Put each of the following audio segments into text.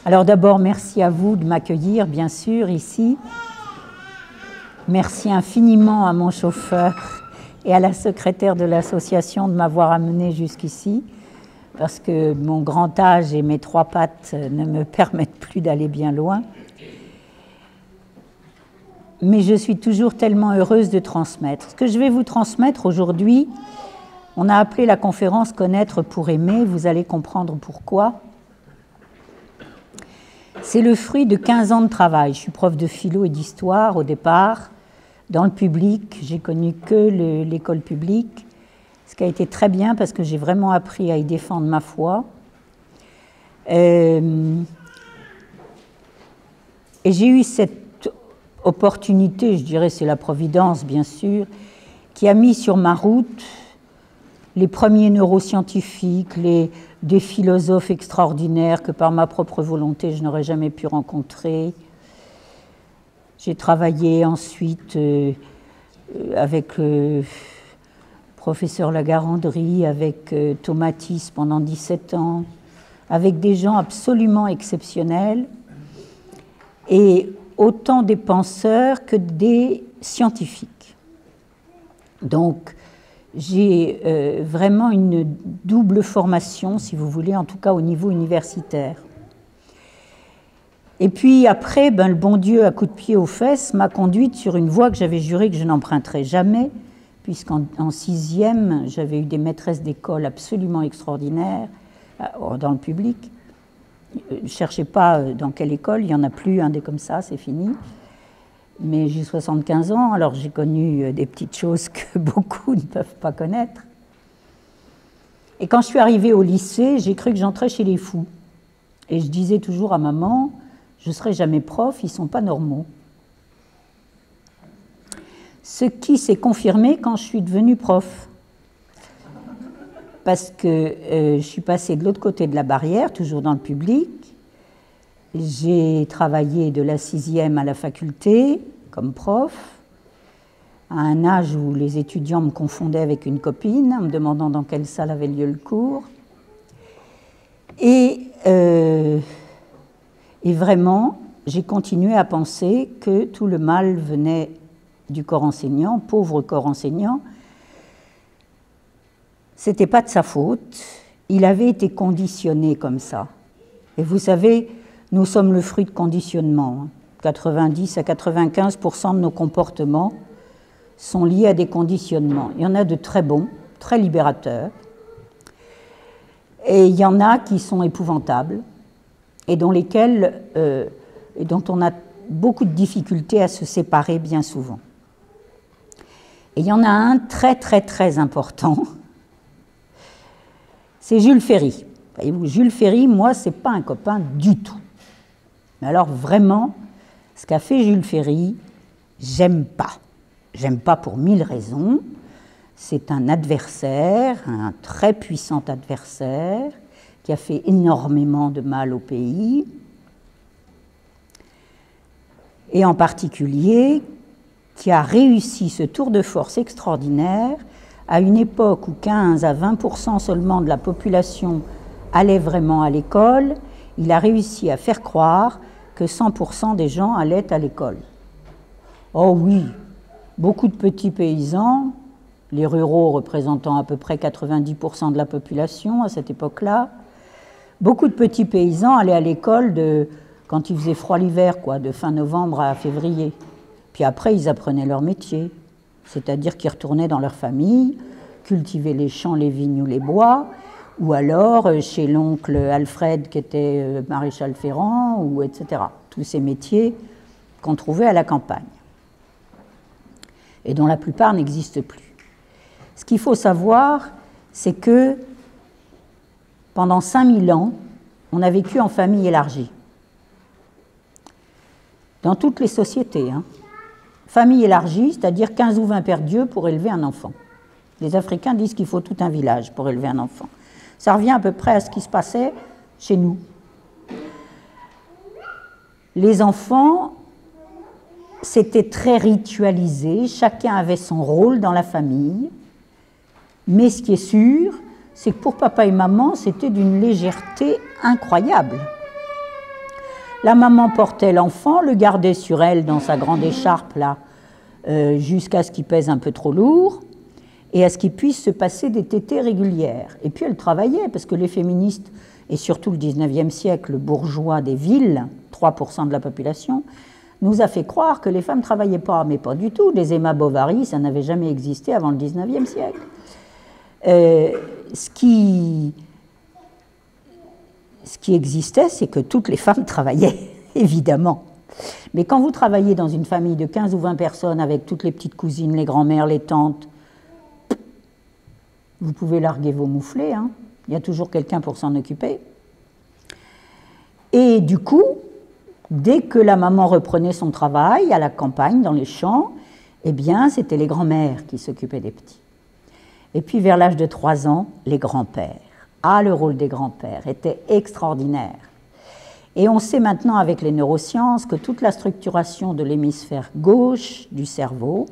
Alors d'abord, merci à vous de m'accueillir, bien sûr, ici. Merci infiniment à mon chauffeur et à la secrétaire de l'association de m'avoir amené jusqu'ici, parce que mon grand âge et mes 3 pattes ne me permettent plus d'aller bien loin. Mais je suis toujours tellement heureuse de transmettre. Ce que je vais vous transmettre aujourd'hui, on a appelé la conférence « Connaître pour aimer », vous allez comprendre pourquoi. C'est le fruit de 15 ans de travail. Je suis prof de philo et d'histoire au départ. Dans le public, j'ai connu que l'école publique, ce qui a été très bien parce que j'ai vraiment appris à y défendre ma foi. Et j'ai eu cette opportunité, je dirais c'est la Providence bien sûr, qui a mis sur ma route les premiers neuroscientifiques, des philosophes extraordinaires que par ma propre volonté je n'aurais jamais pu rencontrer. J'ai travaillé ensuite avec le professeur Lagarandrie, avec Tomatis pendant 17 ans, avec des gens absolument exceptionnels, et autant des penseurs que des scientifiques. Donc, j'ai vraiment une double formation, si vous voulez, en tout cas au niveau universitaire. Et puis après, le bon Dieu, à coups de pied aux fesses, m'a conduite sur une voie que j'avais juré que je n'emprunterais jamais, puisqu'en 6e, j'avais eu des maîtresses d'école absolument extraordinaires dans le public. Ne cherchez pas dans quelle école, il n'y en a plus, des comme ça, c'est fini. Mais j'ai 75 ans, alors j'ai connu des petites choses que beaucoup ne peuvent pas connaître. Et quand je suis arrivée au lycée, j'ai cru que j'entrais chez les fous. Et je disais toujours à maman, je ne serai jamais prof, ils ne sont pas normaux. Ce qui s'est confirmé quand je suis devenue prof. Parce que je suis passée de l'autre côté de la barrière, toujours dans le public. J'ai travaillé de la 6e à la faculté comme prof, à un âge où les étudiants me confondaient avec une copine, en me demandant dans quelle salle avait lieu le cours. Et vraiment, j'ai continué à penser que tout le mal venait du corps enseignant, pauvre corps enseignant. Ce n'était pas de sa faute, il avait été conditionné comme ça. Et vous savez, nous sommes le fruit de conditionnement. 90 à 95% de nos comportements sont liés à des conditionnements. Il y en a de très bons, très libérateurs, et il y en a qui sont épouvantables, et dont on a beaucoup de difficultés à se séparer bien souvent. Et il y en a un très très très important, c'est Jules Ferry. Voyez-vous, Jules Ferry, moi, c'est pas un copain du tout. Mais alors vraiment, ce qu'a fait Jules Ferry, j'aime pas. J'aime pas pour 1000 raisons. C'est un adversaire, un très puissant adversaire, qui a fait énormément de mal au pays, et en particulier qui a réussi ce tour de force extraordinaire à une époque où 15 à 20% seulement de la population allait vraiment à l'école. Il a réussi à faire croire que 100% des gens allaient à l'école. Oh oui, beaucoup de petits paysans, les ruraux représentant à peu près 90% de la population à cette époque-là, beaucoup de petits paysans allaient à l'école quand il faisait froid l'hiver, de fin novembre à février. Puis après, ils apprenaient leur métier, c'est-à-dire qu'ils retournaient dans leur famille, cultiver les champs, les vignes ou les bois, ou alors chez l'oncle Alfred qui était maréchal ferrant, ou etc. Tous ces métiers qu'on trouvait à la campagne et dont la plupart n'existent plus. Ce qu'il faut savoir, c'est que pendant 5000 ans, on a vécu en famille élargie. Dans toutes les sociétés. Famille élargie, c'est-à-dire 15 ou 20 pères Dieu pour élever un enfant. Les Africains disent qu'il faut tout un village pour élever un enfant. Ça revient à peu près à ce qui se passait chez nous. Les enfants, c'était très ritualisé, chacun avait son rôle dans la famille, mais ce qui est sûr, c'est que pour papa et maman, c'était d'une légèreté incroyable. La maman portait l'enfant, le gardait sur elle dans sa grande écharpe, là, jusqu'à ce qu'il pèse un peu trop lourd, et à ce qu'il puisse se passer des tétées régulières. Et puis elle travaillait, parce que les féministes, et surtout le 19e siècle, le bourgeois des villes, 3% de la population, nous a fait croire que les femmes ne travaillaient pas, mais pas du tout. Les Emma Bovary, ça n'avait jamais existé avant le 19e siècle. Ce qui existait, c'est que toutes les femmes travaillaient, évidemment. Mais quand vous travaillez dans une famille de 15 ou 20 personnes, avec toutes les petites cousines, les grands-mères, les tantes, vous pouvez larguer vos mouflets, hein. Il y a toujours quelqu'un pour s'en occuper. Et du coup, dès que la maman reprenait son travail à la campagne, dans les champs, eh bien, c'était les grands-mères qui s'occupaient des petits. Et puis, vers l'âge de 3 ans, les grands-pères. Ah, le rôle des grands-pères était extraordinaire. Et on sait maintenant, avec les neurosciences, que toute la structuration de l'hémisphère gauche du cerveau,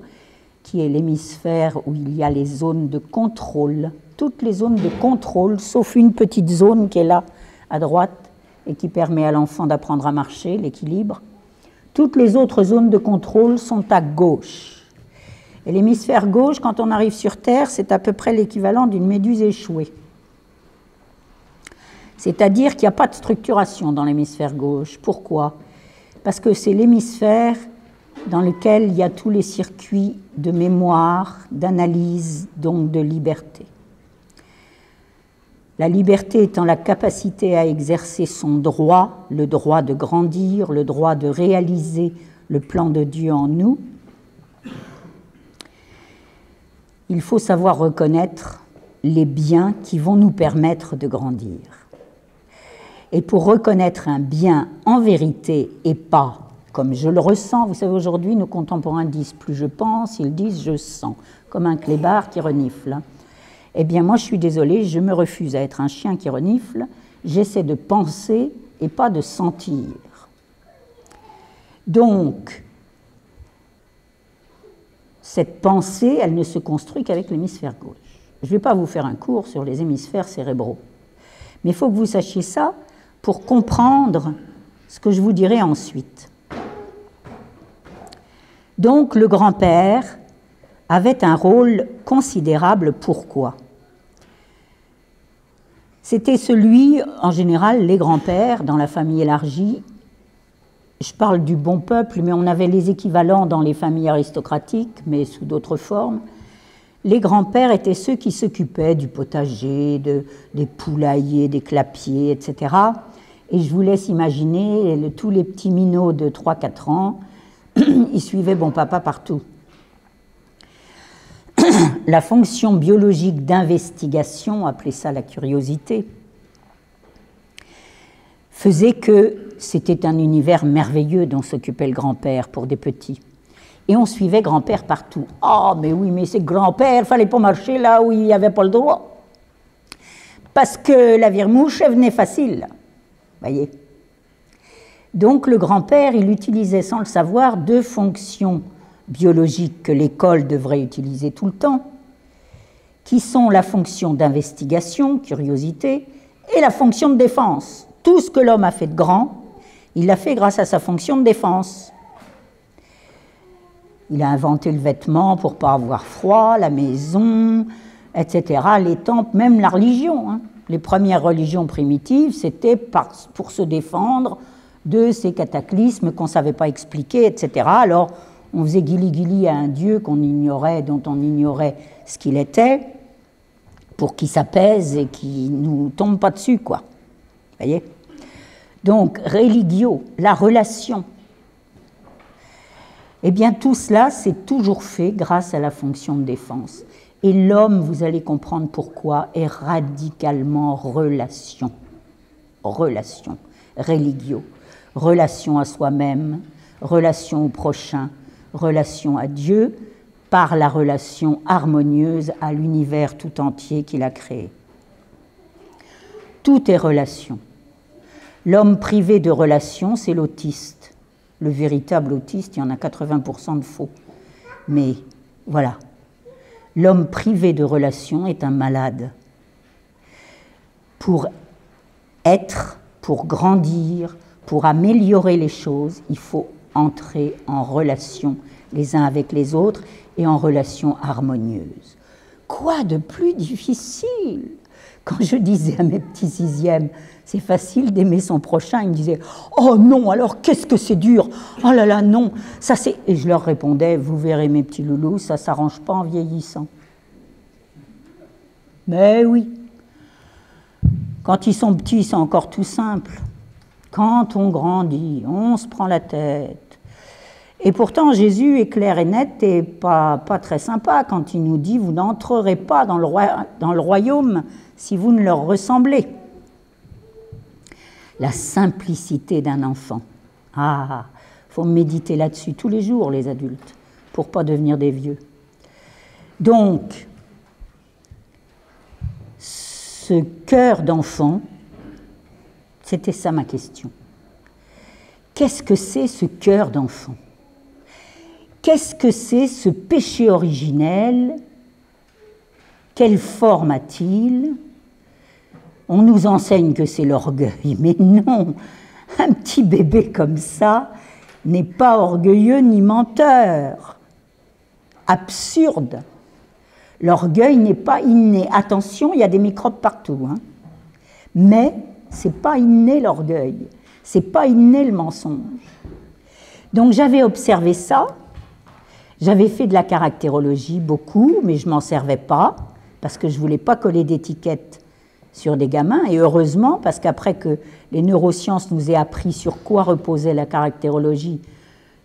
qui est l'hémisphère où il y a les zones de contrôle, toutes les zones de contrôle, sauf une petite zone qui est là, à droite, et qui permet à l'enfant d'apprendre à marcher, l'équilibre. Toutes les autres zones de contrôle sont à gauche. Et l'hémisphère gauche, quand on arrive sur Terre, c'est à peu près l'équivalent d'une méduse échouée. C'est-à-dire qu'il n'y a pas de structuration dans l'hémisphère gauche. Pourquoi? Parce que c'est l'hémisphère dans lequel il y a tous les circuits de mémoire, d'analyse, donc de liberté. La liberté étant la capacité à exercer son droit, le droit de grandir, le droit de réaliser le plan de Dieu en nous, il faut savoir reconnaître les biens qui vont nous permettre de grandir. Et pour reconnaître un bien en vérité et pas comme je le ressens, vous savez, aujourd'hui, nos contemporains disent plus je pense, ils disent je sens, comme un clébard qui renifle. Eh bien, moi, je suis désolée, je me refuse à être un chien qui renifle, j'essaie de penser et pas de sentir. Donc, cette pensée, elle ne se construit qu'avec l'hémisphère gauche. Je ne vais pas vous faire un cours sur les hémisphères cérébraux, mais il faut que vous sachiez ça pour comprendre ce que je vous dirai ensuite. Donc, le grand-père avait un rôle considérable. Pourquoi? C'était celui, en général, les grands-pères, dans la famille élargie, je parle du bon peuple, mais on avait les équivalents dans les familles aristocratiques, mais sous d'autres formes. Les grands-pères étaient ceux qui s'occupaient du potager, des poulaillers, des clapiers, etc. Et je vous laisse imaginer tous les petits minots de 3-4 ans, ils suivaient bon papa partout. La fonction biologique d'investigation, appelez ça la curiosité, faisait que c'était un univers merveilleux dont s'occupait le grand-père pour des petits. Et on suivait grand-père partout. « Ah, mais oui, mais c'est grand-père, il ne fallait pas marcher là où il n'y avait pas le droit. » Parce que la viremouche, elle venait facile. Voyez. Donc le grand-père, il utilisait sans le savoir 2 fonctions biologiques que l'école devrait utiliser tout le temps, qui sont la fonction d'investigation, curiosité, et la fonction de défense. Tout ce que l'homme a fait de grand, il l'a fait grâce à sa fonction de défense. Il a inventé le vêtement pour ne pas avoir froid, la maison, etc., les temples, même la religion. Hein. Les premières religions primitives, c'était pour se défendre de ces cataclysmes qu'on ne savait pas expliquer, etc. Alors, on faisait guili-guili à un dieu qu'on ignorait, dont on ignorait ce qu'il était, pour qu'il s'apaise et qu'il ne nous tombe pas dessus, quoi. Voyez? Donc, religio, la relation. Eh bien, tout cela, c'est toujours fait grâce à la fonction de défense. Et l'homme, vous allez comprendre pourquoi, est radicalement relation. Relation, religio. Relation à soi-même, relation au prochain, relation à Dieu, par la relation harmonieuse à l'univers tout entier qu'il a créé. Tout est relation. L'homme privé de relations, c'est l'autiste. Le véritable autiste, il y en a 80% de faux. Mais voilà, l'homme privé de relations est un malade. Pour être, pour grandir, pour améliorer les choses, il faut entrer en relation les uns avec les autres et en relation harmonieuse. Quoi de plus difficile? Quand je disais à mes petits sixièmes, c'est facile d'aimer son prochain, ils me disaient « Oh non, alors qu'est-ce que c'est dur? Oh là là, non, ça c'est... » Et je leur répondais « Vous verrez mes petits loulous, ça ne s'arrange pas en vieillissant. » Mais oui, quand ils sont petits, c'est encore tout simple. Quand on grandit, on se prend la tête. Et pourtant, Jésus est clair et net et pas très sympa quand il nous dit « Vous n'entrerez pas dans le royaume si vous ne leur ressemblez. » La simplicité d'un enfant. Ah, il faut méditer là-dessus tous les jours, les adultes, pour ne pas devenir des vieux. Donc, ce cœur d'enfant, c'était ça ma question. Qu'est-ce que c'est ce cœur d'enfant? Qu'est-ce que c'est ce péché originel? Quelle forme a-t-il? On nous enseigne que c'est l'orgueil, mais non, un petit bébé comme ça n'est pas orgueilleux ni menteur. Absurde. L'orgueil n'est pas inné. Attention, il y a des microbes partout, hein. Mais ce n'est pas inné l'orgueil, ce n'est pas inné le mensonge. Donc j'avais observé ça, j'avais fait de la caractérologie beaucoup, mais je ne m'en servais pas, parce que je ne voulais pas coller d'étiquettes sur des gamins, et heureusement, parce qu'après que les neurosciences nous aient appris sur quoi reposait la caractérologie,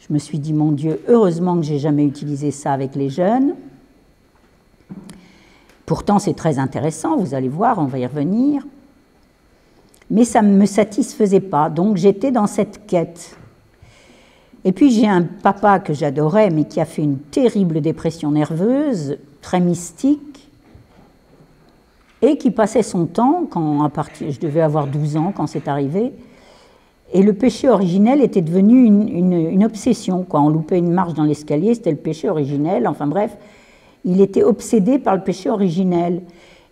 je me suis dit, mon Dieu, heureusement que je n'ai jamais utilisé ça avec les jeunes. Pourtant, c'est très intéressant, vous allez voir, on va y revenir. Mais ça ne me satisfaisait pas, donc j'étais dans cette quête. Et puis j'ai un papa que j'adorais, mais qui a fait une terrible dépression nerveuse, très mystique, et qui passait son temps, je devais avoir 12 ans quand c'est arrivé, et le péché originel était devenu une obsession, quoi. On loupait une marche dans l'escalier, c'était le péché originel, enfin bref, il était obsédé par le péché originel.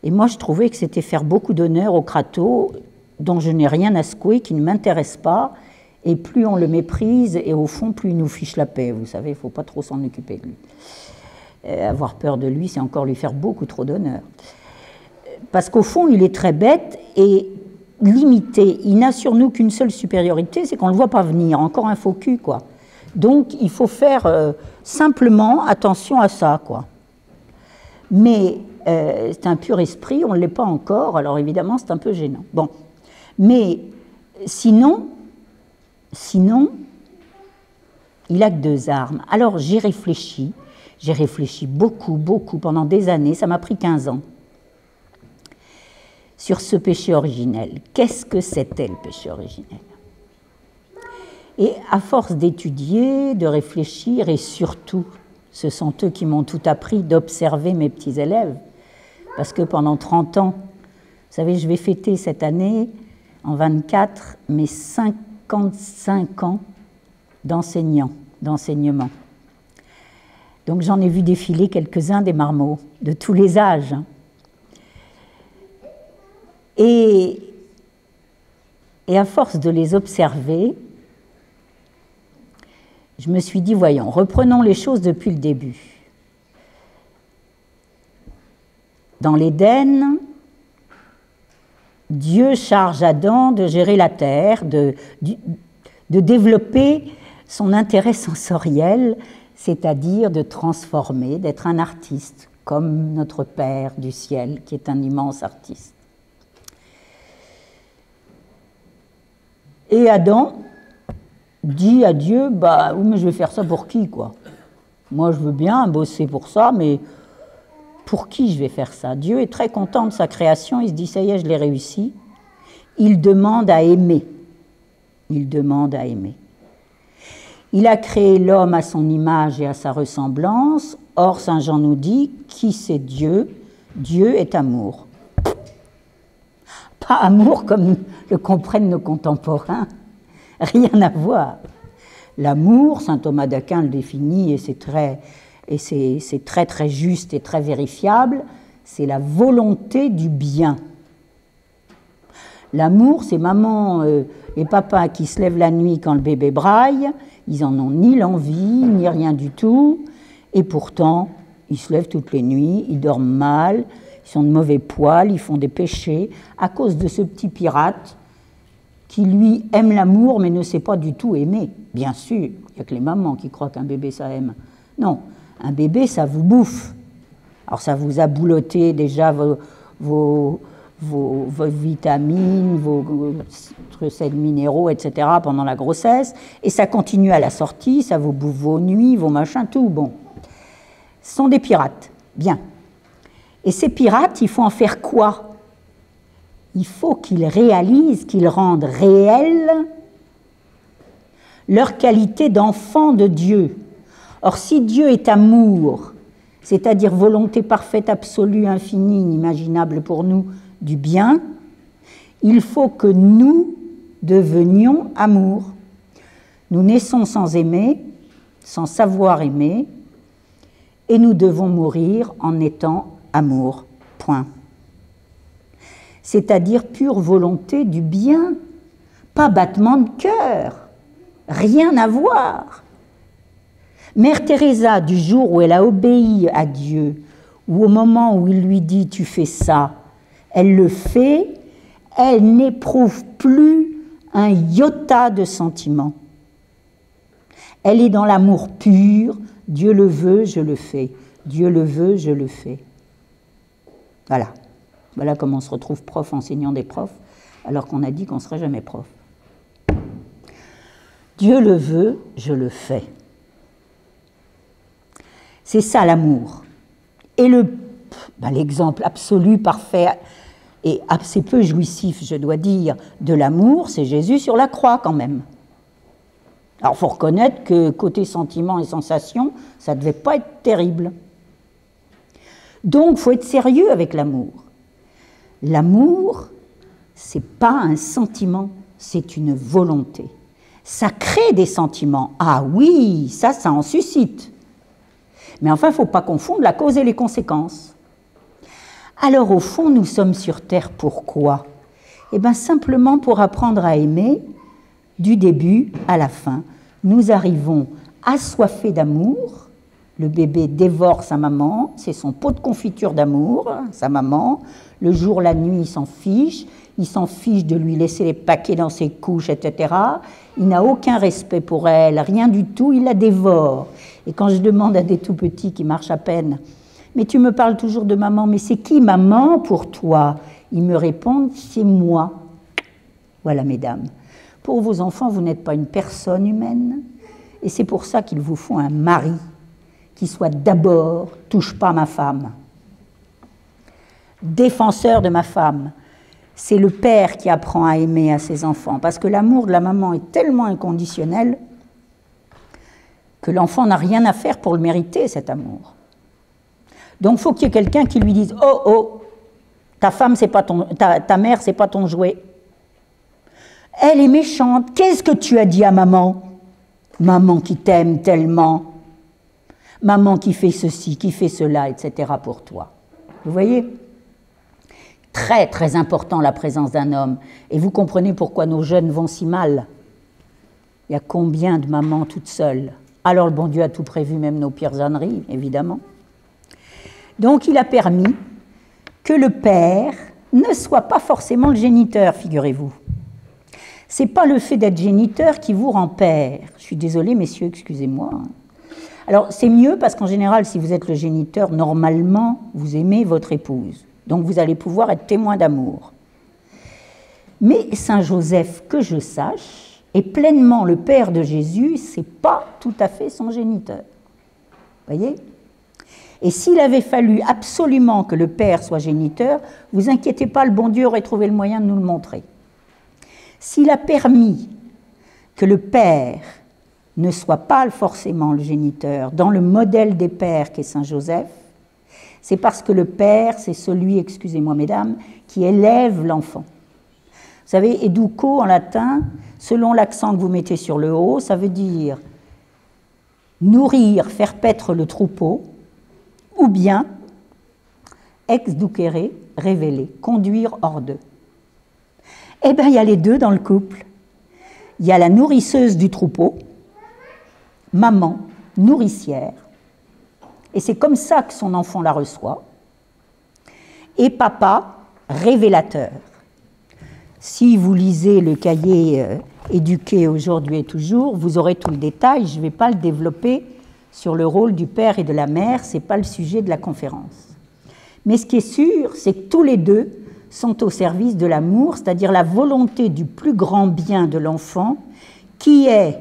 Et moi je trouvais que c'était faire beaucoup d'honneur au crato, dont je n'ai rien à secouer, qui ne m'intéresse pas, et plus on le méprise, et au fond, plus il nous fiche la paix, vous savez, il ne faut pas trop s'en occuper de lui. Avoir peur de lui, c'est encore lui faire beaucoup trop d'honneur. Parce qu'au fond, il est très bête et limité. Il n'a sur nous qu'une seule supériorité, c'est qu'on ne le voit pas venir, encore un faux cul, quoi. Donc, il faut faire simplement attention à ça, quoi. Mais c'est un pur esprit, on ne l'est pas encore, alors évidemment, c'est un peu gênant. Bon, mais sinon, il n'a que deux armes. Alors, j'ai réfléchi beaucoup, pendant des années, ça m'a pris 15 ans. Sur ce péché originel. Qu'est-ce que c'était le péché originel? Et à force d'étudier, de réfléchir, et surtout, ce sont eux qui m'ont tout appris, d'observer mes petits élèves, parce que pendant 30 ans, vous savez, je vais fêter cette année, en 24, mes 55 ans d'enseignement. Donc j'en ai vu défiler quelques-uns des marmots, de tous les âges, hein. Et à force de les observer, je me suis dit, voyons, reprenons les choses depuis le début. Dans l'Éden, Dieu charge Adam de gérer la terre, de développer son intérêt sensoriel, c'est-à-dire de transformer, d'être un artiste, comme notre Père du ciel, qui est un immense artiste. Et Adam dit à Dieu, bah oui, mais je vais faire ça pour qui, quoi? Moi, je veux bien bosser pour ça, mais pour qui je vais faire ça? Dieu est très content de sa création, il se dit, ça y est, je l'ai réussi. Il demande à aimer. Il demande à aimer. Il a créé l'homme à son image et à sa ressemblance. Or, Saint Jean nous dit, qui c'est Dieu? Dieu est amour. Pas amour comme que comprennent nos contemporains. Rien à voir. L'amour, saint Thomas d'Aquin le définit, et c'est très très juste et très vérifiable, c'est la volonté du bien. L'amour, c'est maman et papa qui se lèvent la nuit quand le bébé braille, ils en ont ni l'envie, ni rien du tout, et pourtant, ils se lèvent toutes les nuits, ils dorment mal, ils sont de mauvais poil, ils font des péchés, à cause de ce petit pirate qui, lui, aime l'amour, mais ne sait pas du tout aimer. Bien sûr, il n'y a que les mamans qui croient qu'un bébé, ça aime. Non, un bébé, ça vous bouffe. Alors, ça vous a boulotté déjà vos vitamines, vos sels minéraux, etc., pendant la grossesse, et ça continue à la sortie, ça vous bouffe vos nuits, vos machins, tout, bon. Ce sont des pirates, bien. Et ces pirates, il faut en faire quoi? Il faut qu'ils réalisent, qu'ils rendent réelle leur qualité d'enfant de Dieu. Or, si Dieu est amour, c'est-à-dire volonté parfaite, absolue, infinie, inimaginable pour nous, du bien, il faut que nous devenions amour. Nous naissons sans aimer, sans savoir aimer, et nous devons mourir en étant amour. Point. C'est-à-dire pure volonté du bien, pas battement de cœur, rien à voir. Mère Teresa, du jour où elle a obéi à Dieu, ou au moment où il lui dit « tu fais ça », elle le fait, elle n'éprouve plus un iota de sentiment. Elle est dans l'amour pur, Dieu le veut, je le fais. Dieu le veut, je le fais. Voilà. Voilà comment on se retrouve prof, enseignant des profs, alors qu'on a dit qu'on ne serait jamais prof. Dieu le veut, je le fais. C'est ça l'amour. Et l'exemple absolu, parfait et assez peu jouissif, je dois dire, de l'amour, c'est Jésus sur la croix quand même. Alors il faut reconnaître que côté sentiments et sensations, ça ne devait pas être terrible. Donc il faut être sérieux avec l'amour. L'amour, ce n'est pas un sentiment, c'est une volonté. Ça crée des sentiments. Ah oui, ça en suscite. Mais enfin, il ne faut pas confondre la cause et les conséquences. Alors au fond, nous sommes sur Terre pourquoi? Eh bien simplement pour apprendre à aimer du début à la fin. Nous arrivons assoiffés d'amour. Le bébé dévore sa maman, c'est son pot de confiture d'amour, sa maman. Le jour, la nuit, il s'en fiche de lui laisser les paquets dans ses couches, etc. Il n'a aucun respect pour elle, rien du tout, il la dévore. Et quand je demande à des tout-petits qui marchent à peine, « Mais tu me parles toujours de maman, mais c'est qui maman pour toi ?» Ils me répondent, « C'est moi. » Voilà, mesdames. Pour vos enfants, vous n'êtes pas une personne humaine, et c'est pour ça qu'il vous faut un mari qui soit d'abord « touche pas ma femme ». Défenseur de ma femme, c'est le père qui apprend à aimer à ses enfants, parce que l'amour de la maman est tellement inconditionnel que l'enfant n'a rien à faire pour le mériter, cet amour. Donc il faut qu'il y ait quelqu'un qui lui dise « Oh, oh, ta femme, c'est pas ta mère, c'est pas ton jouet. Elle est méchante, qu'est-ce que tu as dit à maman? Maman qui t'aime tellement. Maman qui fait ceci, qui fait cela, etc. pour toi. » Vous voyez? Très, très important la présence d'un homme. Et vous comprenez pourquoi nos jeunes vont si mal. Il y a combien de mamans toutes seules? Alors le bon Dieu a tout prévu, même nos pires âneries, évidemment. Donc il a permis que le père ne soit pas forcément le géniteur, figurez-vous. Ce n'est pas le fait d'être géniteur qui vous rend père. Je suis désolée, messieurs, excusez-moi. Alors c'est mieux parce qu'en général, si vous êtes le géniteur, normalement, vous aimez votre épouse. Donc vous allez pouvoir être témoin d'amour. Mais Saint Joseph, que je sache, est pleinement le père de Jésus, ce n'est pas tout à fait son géniteur. Vous voyez? Et s'il avait fallu absolument que le père soit géniteur, vous inquiétez pas, le bon Dieu aurait trouvé le moyen de nous le montrer. S'il a permis que le père ne soit pas forcément le géniteur dans le modèle des pères qu'est Saint Joseph, c'est parce que le père, c'est celui, excusez-moi mesdames, qui élève l'enfant. Vous savez, educo en latin, selon l'accent que vous mettez sur le haut, ça veut dire nourrir, faire paître le troupeau, ou bien exducere, révéler, conduire hors d'eux. Eh bien, il y a les deux dans le couple. Il y a la nourrisseuse du troupeau, maman, nourricière, et c'est comme ça que son enfant la reçoit, et papa, révélateur. Si vous lisez le cahier éduqué aujourd'hui et toujours, vous aurez tout le détail, je ne vais pas le développer sur le rôle du père et de la mère, ce n'est pas le sujet de la conférence. Mais ce qui est sûr, c'est que tous les deux sont au service de l'amour, c'est-à-dire la volonté du plus grand bien de l'enfant, qui est,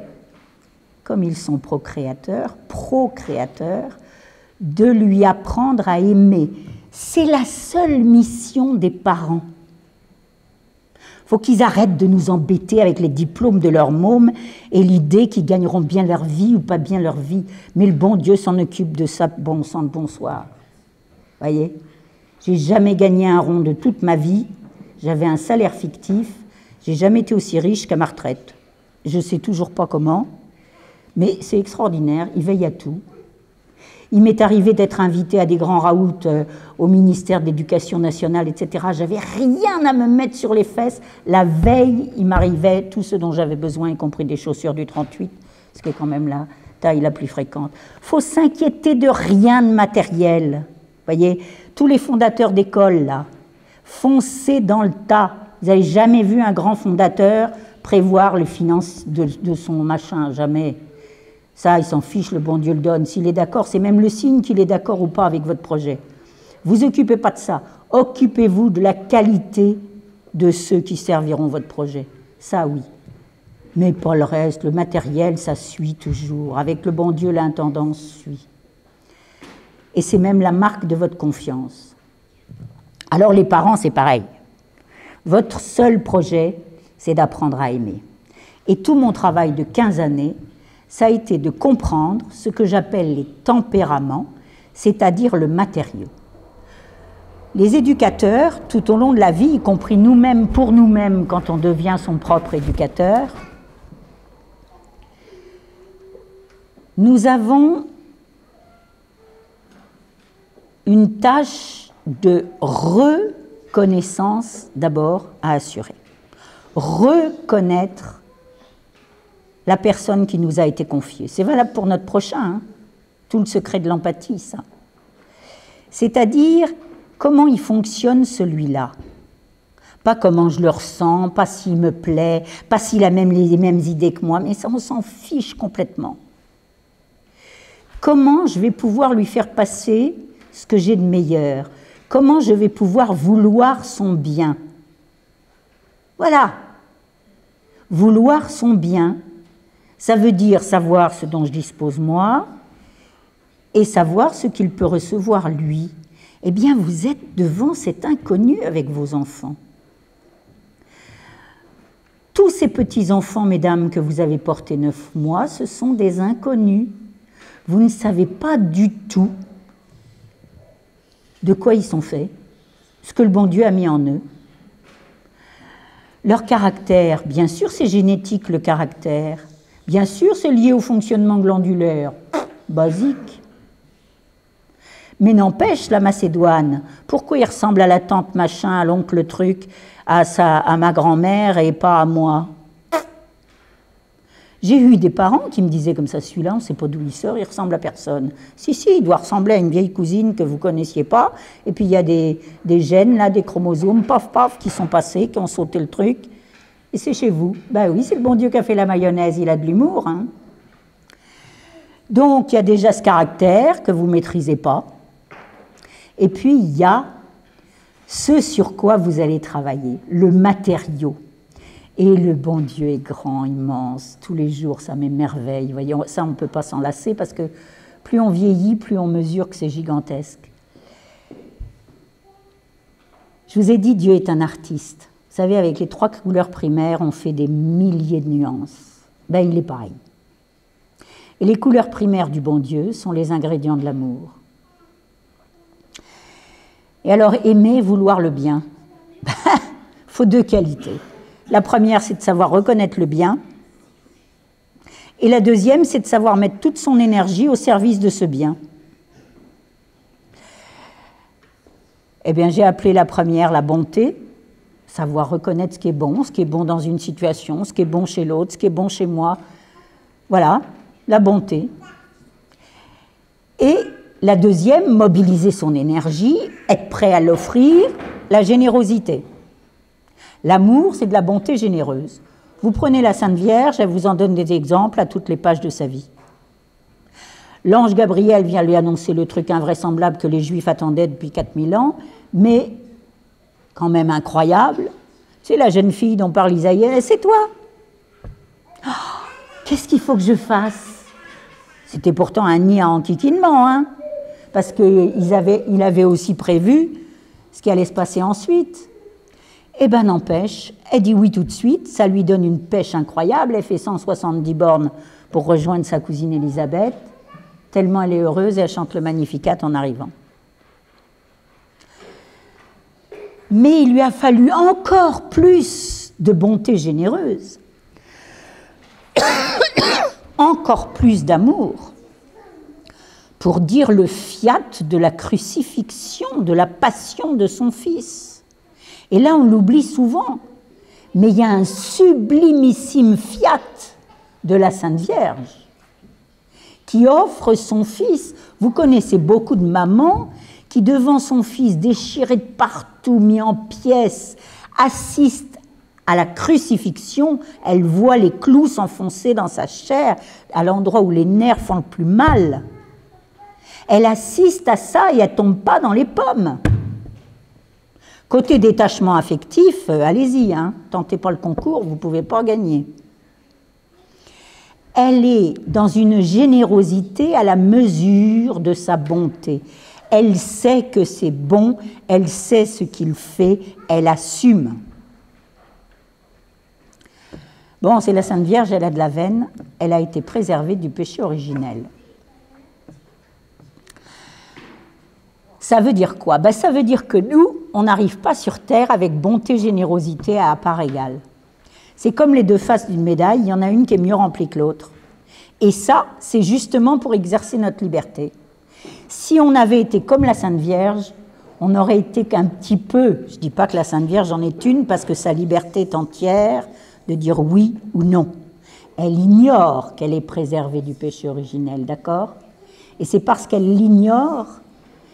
comme ils sont procréateurs, de lui apprendre à aimer. C'est la seule mission des parents. Il faut qu'ils arrêtent de nous embêter avec les diplômes de leurs mômes et l'idée qu'ils gagneront bien leur vie ou pas bien leur vie. Mais le bon Dieu s'en occupe de ça, bon sang de bonsoir. Voyez, j'ai jamais gagné un rond de toute ma vie, j'avais un salaire fictif, j'ai jamais été aussi riche qu'à ma retraite. Je ne sais toujours pas comment, mais c'est extraordinaire, il veille à tout. Il m'est arrivé d'être invité à des grands raouts au ministère de l'Éducation nationale, etc. J'avais rien à me mettre sur les fesses. La veille, il m'arrivait tout ce dont j'avais besoin, y compris des chaussures du 38, ce qui est quand même la taille la plus fréquente. Il faut s'inquiéter de rien de matériel. Vous voyez, tous les fondateurs d'écoles, là, foncez dans le tas. Vous n'avez jamais vu un grand fondateur prévoir les finances de son machin, jamais. Ça, il s'en fiche, le bon Dieu le donne. S'il est d'accord, c'est même le signe qu'il est d'accord ou pas avec votre projet. Vous occupez pas de ça. Occupez-vous de la qualité de ceux qui serviront votre projet. Ça, oui. Mais pas le reste. Le matériel, ça suit toujours. Avec le bon Dieu, l'intendance suit. Et c'est même la marque de votre confiance. Alors les parents, c'est pareil. Votre seul projet, c'est d'apprendre à aimer. Et tout mon travail de 15 années, ça a été de comprendre ce que j'appelle les tempéraments, c'est-à-dire le matériau. Les éducateurs, tout au long de la vie, y compris nous-mêmes, pour nous-mêmes, quand on devient son propre éducateur, nous avons une tâche de reconnaissance d'abord à assurer. Reconnaître la personne qui nous a été confiée. C'est valable pour notre prochain, hein. Tout le secret de l'empathie, ça. C'est-à-dire, comment il fonctionne celui-là. Pas comment je le ressens, pas s'il me plaît, pas s'il a même les mêmes idées que moi, mais ça, on s'en fiche complètement. Comment je vais pouvoir lui faire passer ce que j'ai de meilleur? Comment je vais pouvoir vouloir son bien? Voilà. Vouloir son bien, ça veut dire savoir ce dont je dispose moi et savoir ce qu'il peut recevoir lui. Eh bien, vous êtes devant cet inconnu avec vos enfants. Tous ces petits-enfants, mesdames, que vous avez portés 9 mois, ce sont des inconnus. Vous ne savez pas du tout de quoi ils sont faits, ce que le bon Dieu a mis en eux. Leur caractère, bien sûr, c'est génétique, le caractère. Bien sûr, c'est lié au fonctionnement glandulaire, basique. Mais n'empêche, la Macédoine, pourquoi il ressemble à la tante machin, à l'oncle truc, à ma grand-mère et pas à moi? J'ai eu des parents qui me disaient comme ça, celui-là, on ne sait pas d'où il sort, il ressemble à personne. Si, il doit ressembler à une vieille cousine que vous ne connaissiez pas, et puis il y a des gènes, là, des chromosomes, paf, qui sont passés, qui ont sauté le truc. Et c'est chez vous. Ben oui, c'est le bon Dieu qui a fait la mayonnaise, il a de l'humour. Hein. Donc, il y a déjà ce caractère que vous ne maîtrisez pas. Et puis, il y a ce sur quoi vous allez travailler, le matériau. Et le bon Dieu est grand, immense. Tous les jours, ça m'émerveille. Voyez, ça, on ne peut pas s'en lasser parce que plus on vieillit, plus on mesure que c'est gigantesque. Je vous ai dit, Dieu est un artiste. Vous savez, avec les 3 couleurs primaires, on fait des milliers de nuances. Ben, il est pareil. Et les couleurs primaires du bon Dieu sont les ingrédients de l'amour. Et alors, aimer, vouloir le bien. Il faut 2 qualités. La première, c'est de savoir reconnaître le bien. Et la deuxième, c'est de savoir mettre toute son énergie au service de ce bien. Eh bien, j'ai appelé la première la bonté, savoir reconnaître ce qui est bon dans une situation, ce qui est bon chez l'autre, ce qui est bon chez moi. Voilà, la bonté. Et la deuxième, mobiliser son énergie, être prêt à l'offrir, la générosité. L'amour, c'est de la bonté généreuse. Vous prenez la Sainte Vierge, elle vous en donne des exemples à toutes les pages de sa vie. L'ange Gabriel vient lui annoncer le truc invraisemblable que les Juifs attendaient depuis 4000 ans, mais quand même incroyable. C'est la jeune fille dont parle Isaïe, c'est toi. Oh, qu'est-ce qu'il faut que je fasse? C'était pourtant un nid à enquiquinement, hein, parce qu'il avait aussi prévu ce qui allait se passer ensuite. Eh bien, n'empêche, elle dit oui tout de suite, ça lui donne une pêche incroyable, elle fait 170 bornes pour rejoindre sa cousine Élisabeth, tellement elle est heureuse, elle chante le Magnificat en arrivant. Mais il lui a fallu encore plus de bonté généreuse, encore plus d'amour, pour dire le fiat de la crucifixion, de la passion de son fils. Et là, on l'oublie souvent, mais il y a un sublimissime fiat de la Sainte Vierge qui offre son fils. Vous connaissez beaucoup de mamans qui, devant son fils déchiré de partout, mis en pièces, assistent à la crucifixion. Elle voit les clous s'enfoncer dans sa chair, à l'endroit où les nerfs font le plus mal. Elle assiste à ça et elle ne tombe pas dans les pommes. Côté détachement affectif, allez-y, hein, tentez pas le concours, vous ne pouvez pas gagner. Elle est dans une générosité à la mesure de sa bonté. Elle sait que c'est bon, elle sait ce qu'il fait, elle assume. Bon, c'est la Sainte Vierge, elle a de la veine, elle a été préservée du péché originel. Ça veut dire quoi? Ben, ça veut dire que nous, on n'arrive pas sur Terre avec bonté, générosité à part égale. C'est comme les deux faces d'une médaille, il y en a une qui est mieux remplie que l'autre. Et ça, c'est justement pour exercer notre liberté. Si on avait été comme la Sainte Vierge, on aurait été qu'un petit peu, je ne dis pas que la Sainte Vierge en est une, parce que sa liberté est entière de dire oui ou non. Elle ignore qu'elle est préservée du péché originel, d'accord? Et c'est parce qu'elle l'ignore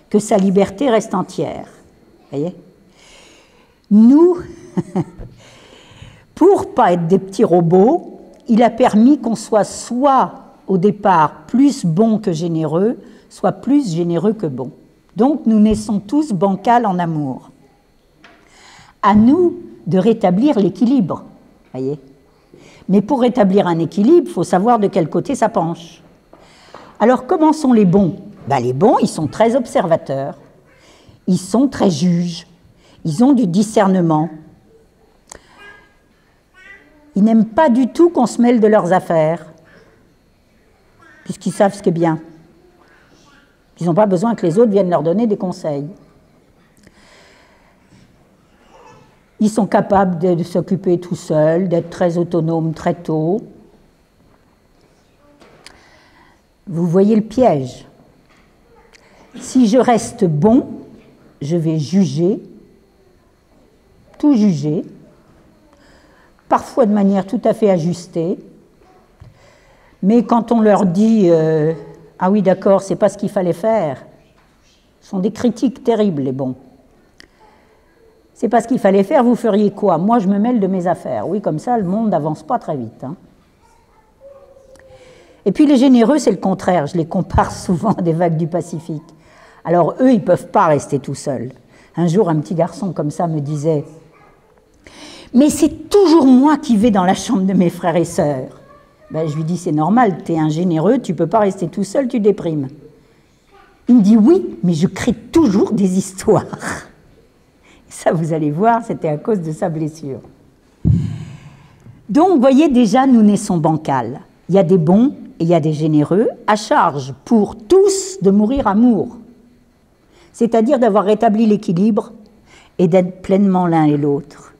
que sa liberté reste entière. Voyez? Nous, pour ne pas être des petits robots, il a permis qu'on soit soit au départ plus bon que généreux, soit plus généreux que bon. Donc nous naissons tous bancals en amour. À nous de rétablir l'équilibre. Voyez? Mais pour rétablir un équilibre, il faut savoir de quel côté ça penche. Alors comment sont les bons? Ben, les bons, ils sont très observateurs, ils sont très juges, ils ont du discernement. Ils n'aiment pas du tout qu'on se mêle de leurs affaires, puisqu'ils savent ce qui est bien. Ils n'ont pas besoin que les autres viennent leur donner des conseils. Ils sont capables de s'occuper tout seuls, d'être très autonomes très tôt. Vous voyez le piège. Si je reste bon, je vais juger, tout juger, parfois de manière tout à fait ajustée, mais quand on leur dit « Ah oui, d'accord, c'est pas ce qu'il fallait faire », ce sont des critiques terribles, les bons. C'est pas ce qu'il fallait faire, vous feriez quoi? Moi, je me mêle de mes affaires. Oui, comme ça, le monde n'avance pas très vite. Hein. Et puis les généreux, c'est le contraire. Je les compare souvent à des vagues du Pacifique. Alors eux, ils ne peuvent pas rester tout seuls. Un jour, un petit garçon comme ça me disait « Mais c'est toujours moi qui vais dans la chambre de mes frères et sœurs. » Ben, je lui dis « C'est normal, tu es un généreux, tu ne peux pas rester tout seul, tu déprimes. » Il me dit « Oui, mais je crée toujours des histoires. » Ça, vous allez voir, c'était à cause de sa blessure. Donc, vous voyez, déjà, nous naissons bancals. Il y a des bons et il y a des généreux, à charge pour tous de mourir amour. C'est-à-dire d'avoir rétabli l'équilibre et d'être pleinement l'un et l'autre.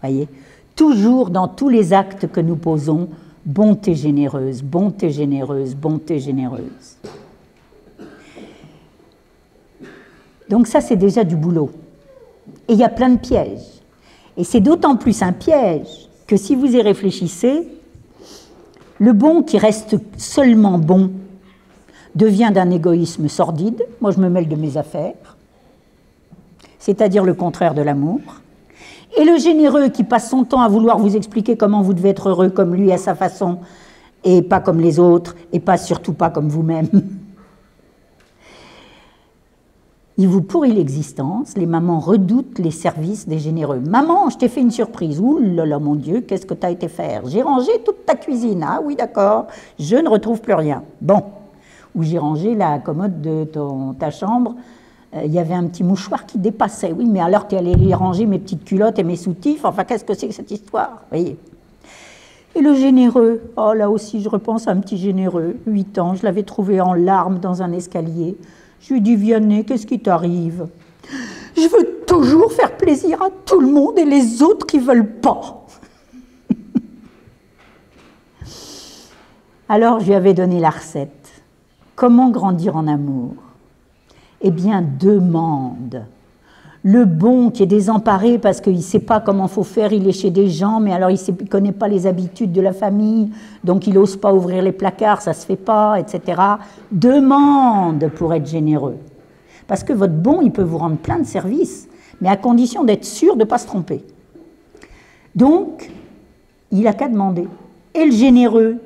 Voyez, toujours dans tous les actes que nous posons, bonté généreuse, bonté généreuse, bonté généreuse. Donc ça, c'est déjà du boulot. Et il y a plein de pièges. Et c'est d'autant plus un piège que si vous y réfléchissez, le bon qui reste seulement bon devient d'un égoïsme sordide. Moi, je me mêle de mes affaires, c'est-à-dire le contraire de l'amour. Et le généreux qui passe son temps à vouloir vous expliquer comment vous devez être heureux comme lui à sa façon, et pas comme les autres, et surtout pas comme vous-même. Il vous pourrit l'existence, les mamans redoutent les services des généreux. Maman, je t'ai fait une surprise. Ouh là là, mon Dieu, qu'est-ce que tu as été faire? J'ai rangé toute ta cuisine. Ah oui, d'accord, je ne retrouve plus rien. Bon, ou j'ai rangé la commode de ta chambre, il y avait un petit mouchoir qui dépassait. Oui, mais alors tu es allé y ranger mes petites culottes et mes soutifs. Enfin, qu'est-ce que c'est que cette histoire? Voyez. Et le généreux, oh là aussi, je repense à un petit généreux, 8 ans, je l'avais trouvé en larmes dans un escalier. Je lui ai dit, Vianney, qu'est-ce qui t'arrive? Je veux toujours faire plaisir à tout le monde et les autres qui ne veulent pas. Alors, je lui avais donné la recette. Comment grandir en amour? Eh bien, demande. Le bon qui est désemparé parce qu'il ne sait pas comment il faut faire, il est chez des gens, mais alors il ne connaît pas les habitudes de la famille, donc il n'ose pas ouvrir les placards, ça ne se fait pas, etc. Demande pour être généreux. Parce que votre bon, il peut vous rendre plein de services, mais à condition d'être sûr de ne pas se tromper. Donc, il n'a qu'à demander. Et le généreux,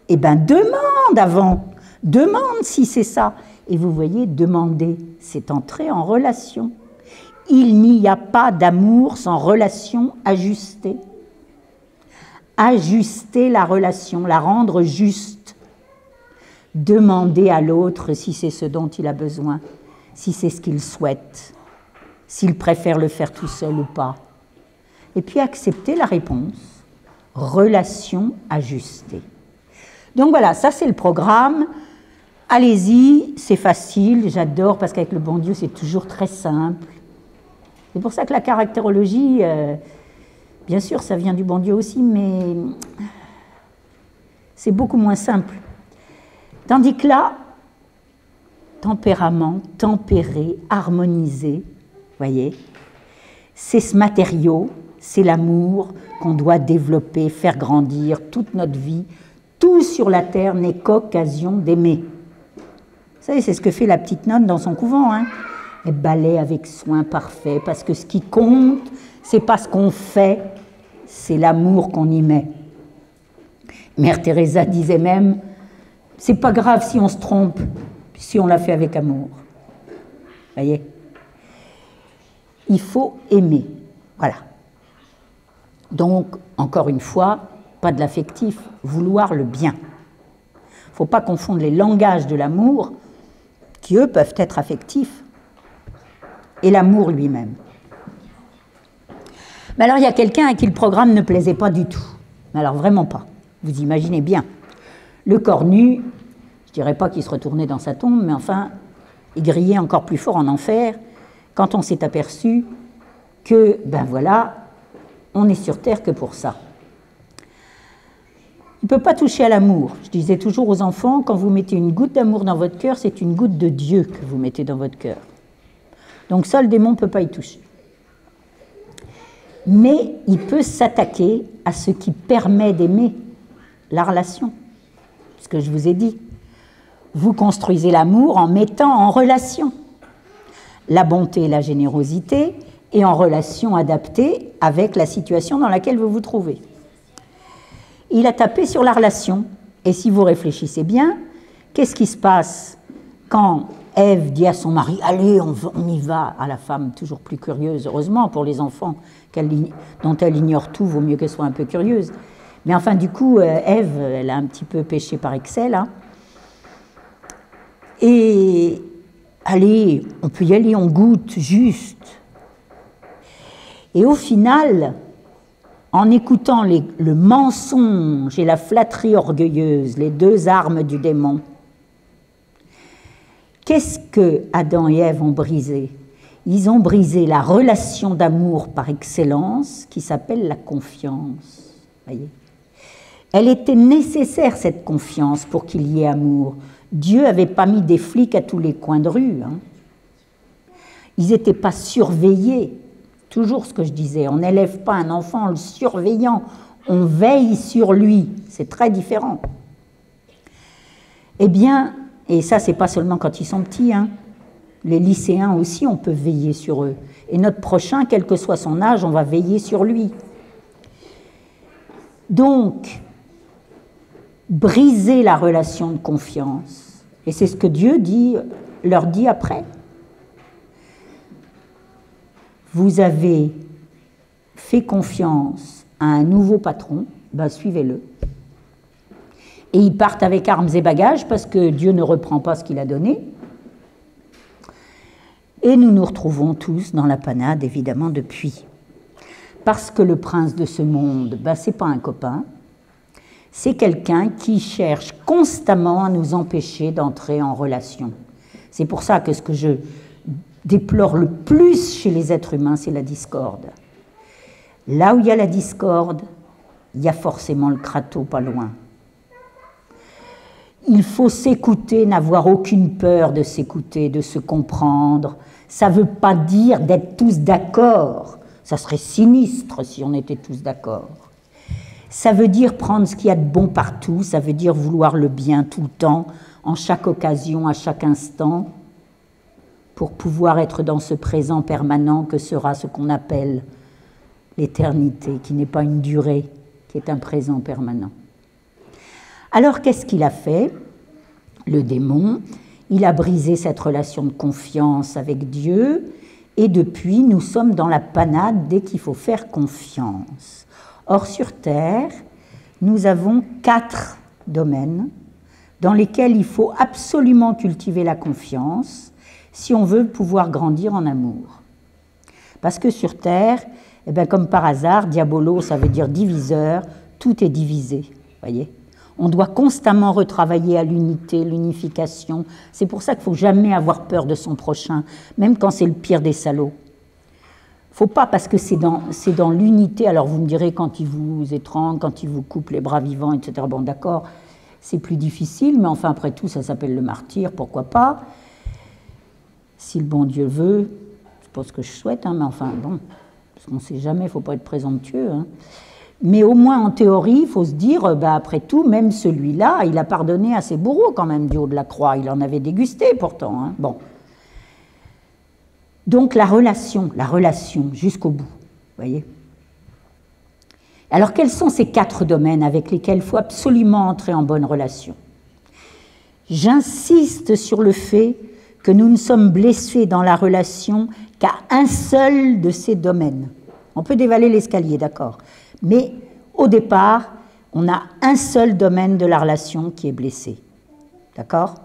eh bien, demande avant. Demande si c'est ça. Et vous voyez, demander, c'est entrer en relation. Il n'y a pas d'amour sans relation ajustée. Ajuster la relation, la rendre juste. Demander à l'autre si c'est ce dont il a besoin, si c'est ce qu'il souhaite, s'il préfère le faire tout seul ou pas. Et puis accepter la réponse. Relation ajustée. Donc voilà, ça c'est le programme. Allez-y, c'est facile, j'adore parce qu'avec le bon Dieu c'est toujours très simple. C'est pour ça que la caractérologie, bien sûr, ça vient du bon Dieu aussi, mais c'est beaucoup moins simple. Tandis que là, tempérament, tempéré, harmonisé, voyez, c'est ce matériau, c'est l'amour qu'on doit développer, faire grandir toute notre vie. Tout sur la terre n'est qu'occasion d'aimer. Vous savez, c'est ce que fait la petite nonne dans son couvent, hein. Elle balaie avec soin parfait, parce que ce qui compte, c'est pas ce qu'on fait, c'est l'amour qu'on y met. Mère Teresa disait même, c'est pas grave si on se trompe, si on l'a fait avec amour. Voyez? Il faut aimer. Voilà. Donc, encore une fois, pas de l'affectif, vouloir le bien. Il ne faut pas confondre les langages de l'amour, qui eux peuvent être affectifs, et l'amour lui-même. Mais alors, il y a quelqu'un à qui le programme ne plaisait pas du tout. Mais alors, vraiment pas. Vous imaginez bien. Le corps nu, je ne dirais pas qu'il se retournait dans sa tombe, mais enfin, il grillait encore plus fort en enfer quand on s'est aperçu que, ben voilà, on n'est sur terre que pour ça. Il ne peut pas toucher à l'amour. Je disais toujours aux enfants, quand vous mettez une goutte d'amour dans votre cœur, c'est une goutte de Dieu que vous mettez dans votre cœur. Donc ça, le démon ne peut pas y toucher. Mais il peut s'attaquer à ce qui permet d'aimer la relation. Ce que je vous ai dit. Vous construisez l'amour en mettant en relation la bonté et la générosité et en relation adaptée avec la situation dans laquelle vous vous trouvez. Il a tapé sur la relation. Et si vous réfléchissez bien, qu'est-ce qui se passe quand Ève dit à son mari, allez, on y va, à la femme toujours plus curieuse, heureusement pour les enfants, dont elle ignore tout, vaut mieux qu'elle soit un peu curieuse. Mais enfin, du coup, Ève, elle a un petit peu péché par excès, là. Et, allez, on peut y aller, on goûte, juste. Et au final, en écoutant le mensonge et la flatterie orgueilleuse, les deux armes du démon, qu'est-ce que Adam et Ève ont brisé? Ils ont brisé la relation d'amour par excellence qui s'appelle la confiance. Voyez. Elle était nécessaire, cette confiance, pour qu'il y ait amour. Dieu n'avait pas mis des flics à tous les coins de rue. Hein. Ils n'étaient pas surveillés. Toujours ce que je disais, on n'élève pas un enfant en le surveillant, on veille sur lui. C'est très différent. Eh bien, et ça, c'est pas seulement quand ils sont petits, hein. Les lycéens aussi, on peut veiller sur eux. Et notre prochain, quel que soit son âge, on va veiller sur lui. Donc, briser la relation de confiance. Et c'est ce que Dieu leur dit après. Vous avez fait confiance à un nouveau patron, ben suivez-le. Et ils partent avec armes et bagages parce que Dieu ne reprend pas ce qu'il a donné. Et nous nous retrouvons tous dans la panade, évidemment, depuis. Parce que le prince de ce monde, ben, ce n'est pas un copain, c'est quelqu'un qui cherche constamment à nous empêcher d'entrer en relation. C'est pour ça que ce que je déplore le plus chez les êtres humains, c'est la discorde. Là où il y a la discorde, il y a forcément le crateau pas loin. Il faut s'écouter, n'avoir aucune peur de s'écouter, de se comprendre. Ça ne veut pas dire d'être tous d'accord. Ça serait sinistre si on était tous d'accord. Ça veut dire prendre ce qu'il y a de bon partout, ça veut dire vouloir le bien tout le temps, en chaque occasion, à chaque instant, pour pouvoir être dans ce présent permanent que sera ce qu'on appelle l'éternité, qui n'est pas une durée, qui est un présent permanent. Alors qu'est-ce qu'il a fait, le démon? Il a brisé cette relation de confiance avec Dieu, et depuis, nous sommes dans la panade dès qu'il faut faire confiance. Or, sur Terre, nous avons 4 domaines dans lesquels il faut absolument cultiver la confiance si on veut pouvoir grandir en amour. Parce que sur Terre, eh bien, comme par hasard, diabolo, ça veut dire diviseur, tout est divisé, voyez. On doit constamment retravailler à l'unité, l'unification. C'est pour ça qu'il ne faut jamais avoir peur de son prochain, même quand c'est le pire des salauds. Il ne faut pas, parce que c'est dans l'unité. Alors vous me direz, quand il vous étrangle, quand il vous coupe les bras vivants, etc. Bon, d'accord, c'est plus difficile, mais enfin, après tout, ça s'appelle le martyre, pourquoi pas. Si le bon Dieu veut, c'est pas ce que je souhaite, hein, mais enfin, bon, parce qu'on ne sait jamais, il ne faut pas être présomptueux, hein. Mais au moins, en théorie, il faut se dire, bah, après tout, même celui-là, il a pardonné à ses bourreaux quand même du haut de la croix. Il en avait dégusté pourtant. Hein. Bon. Donc la relation jusqu'au bout. Voyez. Alors quels sont ces 4 domaines avec lesquels il faut absolument entrer en bonne relation? J'insiste sur le fait que nous ne sommes blessés dans la relation qu'à un seul de ces domaines. On peut dévaler l'escalier, d'accord. Mais au départ, on a un seul domaine de la relation qui est blessé. D'accord ?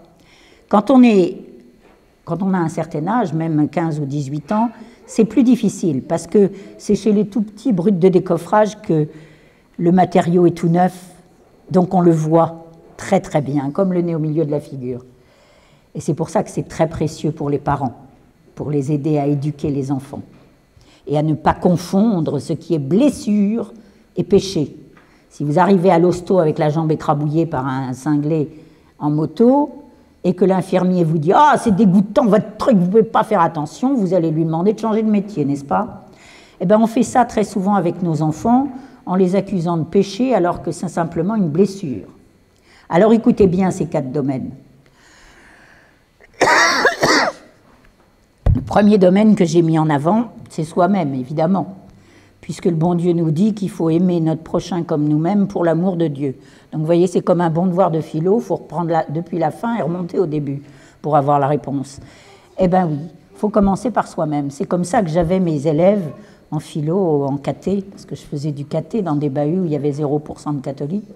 Quand on a un certain âge, même 15 ou 18 ans, c'est plus difficile parce que c'est chez les tout petits bruts de décoffrage que le matériau est tout neuf, donc on le voit très très bien, comme le nez au milieu de la figure. Et c'est pour ça que c'est très précieux pour les parents, pour les aider à éduquer les enfants et à ne pas confondre ce qui est blessure et péché. Si vous arrivez à l'hosto avec la jambe écrabouillée par un cinglé en moto et que l'infirmier vous dit « Ah, c'est dégoûtant, votre truc, vous ne pouvez pas faire attention », vous allez lui demander de changer de métier, n'est-ce pas? Eh bien, on fait ça très souvent avec nos enfants en les accusant de péché alors que c'est simplement une blessure. Alors écoutez bien ces 4 domaines. Le premier domaine que j'ai mis en avant, c'est soi-même, évidemment, puisque le bon Dieu nous dit qu'il faut aimer notre prochain comme nous-mêmes pour l'amour de Dieu. Donc vous voyez, c'est comme un bon devoir de philo, il faut reprendre depuis la fin et remonter au début pour avoir la réponse. Eh bien oui, il faut commencer par soi-même. C'est comme ça que j'avais mes élèves en philo, en caté, parce que je faisais du caté dans des bahuts où il y avait 0% de catholiques.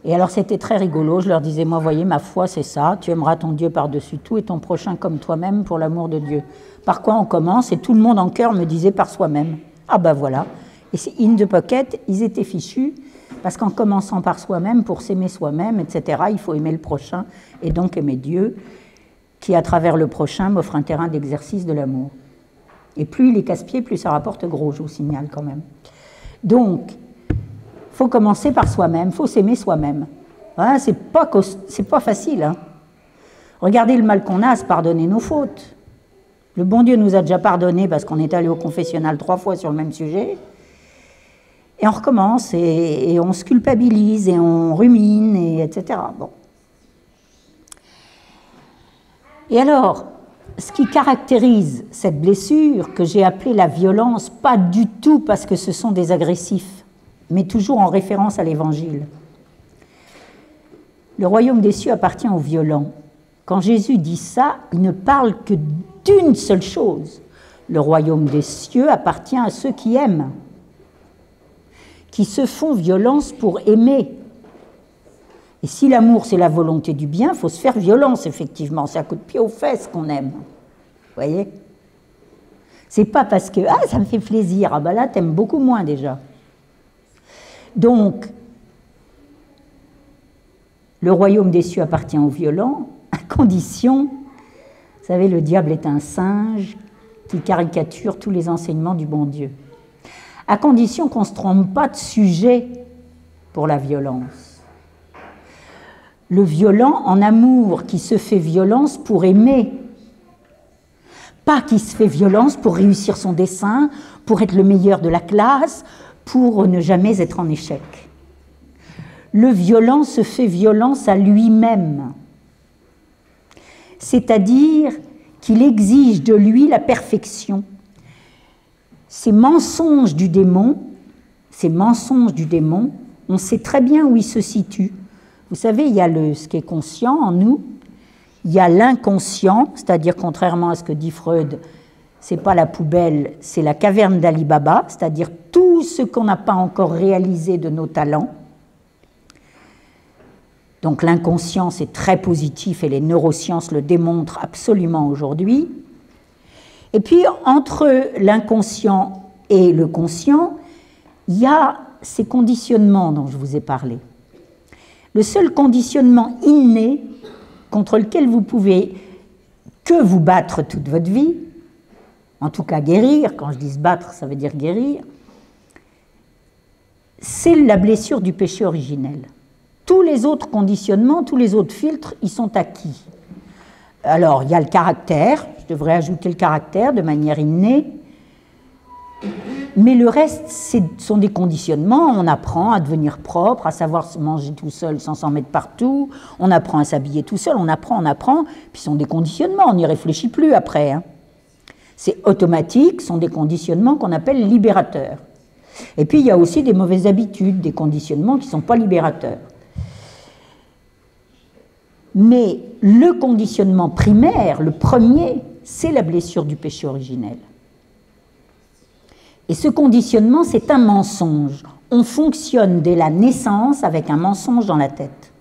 Et alors c'était très rigolo, je leur disais, moi voyez, ma foi c'est ça, tu aimeras ton Dieu par-dessus tout et ton prochain comme toi-même pour l'amour de Dieu. Par quoi on commence? Et tout le monde en chœur me disait par soi-même. Ah ben voilà. Et c'est in the pocket, ils étaient fichus, parce qu'en commençant par soi-même, pour s'aimer soi-même, etc., il faut aimer le prochain et donc aimer Dieu, qui, à travers le prochain, m'offre un terrain d'exercice de l'amour. Et plus il est casse-pied, plus ça rapporte gros, je vous signale quand même. Donc, il faut commencer par soi-même, il faut s'aimer soi-même. Hein, c'est pas facile. Hein. Regardez le mal qu'on a à se pardonner nos fautes. Le bon Dieu nous a déjà pardonné parce qu'on est allé au confessionnal 3 fois sur le même sujet. Et on recommence, et on se culpabilise, et on rumine, et etc. Bon. Et alors, ce qui caractérise cette blessure, que j'ai appelée la violence, pas du tout parce que ce sont des agressifs, mais toujours en référence à l'Évangile. Le royaume des cieux appartient aux violents. Quand Jésus dit ça, il ne parle que d'une seule chose. Le royaume des cieux appartient à ceux qui aiment, qui se font violence pour aimer. Et si l'amour, c'est la volonté du bien, il faut se faire violence, effectivement. C'est à coup de pied aux fesses qu'on aime. Vous voyez? C'est pas parce que « Ah, ça me fait plaisir !» Ah ben là, t'aimes beaucoup moins déjà. Donc, le royaume des cieux appartient aux violents, à condition, vous savez, le diable est un singe qui caricature tous les enseignements du bon Dieu. À condition qu'on ne se trompe pas de sujet pour la violence. Le violent en amour qui se fait violence pour aimer, pas qui se fait violence pour réussir son dessein, pour être le meilleur de la classe, pour ne jamais être en échec. Le violent se fait violence à lui-même, c'est-à-dire qu'il exige de lui la perfection. Ces mensonges du démon, on sait très bien où ils se situent. Vous savez, il y a ce qui est conscient en nous, il y a l'inconscient, c'est-à-dire contrairement à ce que dit Freud, c'est pas la poubelle, c'est la caverne d'Ali Baba, c'est-à-dire tout ce qu'on n'a pas encore réalisé de nos talents. Donc l'inconscient, c'est très positif et les neurosciences le démontrent absolument aujourd'hui. Et puis, entre l'inconscient et le conscient, il y a ces conditionnements dont je vous ai parlé. Le seul conditionnement inné contre lequel vous pouvez que vous battre toute votre vie, en tout cas guérir, quand je dis se battre, ça veut dire guérir, c'est la blessure du péché originel. Tous les autres conditionnements, tous les autres filtres, ils sont acquis. Alors, il y a le caractère, je devrais ajouter le caractère de manière innée, mais le reste, ce sont des conditionnements. On apprend à devenir propre, à savoir se manger tout seul sans s'en mettre partout, on apprend à s'habiller tout seul, on apprend, puis ce sont des conditionnements, on n'y réfléchit plus après. Hein. C'est automatique, ce sont des conditionnements qu'on appelle libérateurs. Et puis, il y a aussi des mauvaises habitudes, des conditionnements qui ne sont pas libérateurs. Mais le conditionnement primaire, le premier, c'est la blessure du péché originel. Et ce conditionnement, c'est un mensonge. On fonctionne dès la naissance avec un mensonge dans la tête.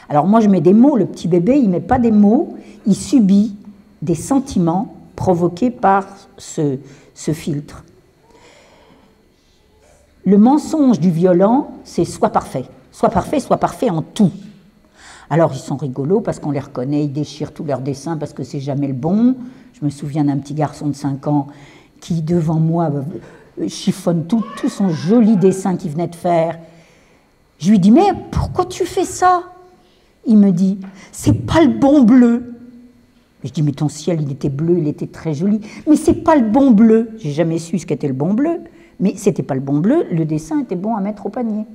Alors moi, je mets des mots, le petit bébé, il ne met pas des mots, il subit des sentiments provoqués par ce filtre. Le mensonge du violent, c'est soit parfait en tout. Alors ils sont rigolos parce qu'on les reconnaît, ils déchirent tous leurs dessins parce que c'est jamais le bon. Je me souviens d'un petit garçon de 5 ans qui, devant moi, chiffonne tout son joli dessin qu'il venait de faire. Je lui dis, mais pourquoi tu fais ça? Il me dit, c'est pas le bon bleu. Je dis, mais ton ciel, il était bleu, il était très joli. Mais c'est pas le bon bleu. J'ai jamais su ce qu'était le bon bleu, mais c'était pas le bon bleu, le dessin était bon à mettre au panier.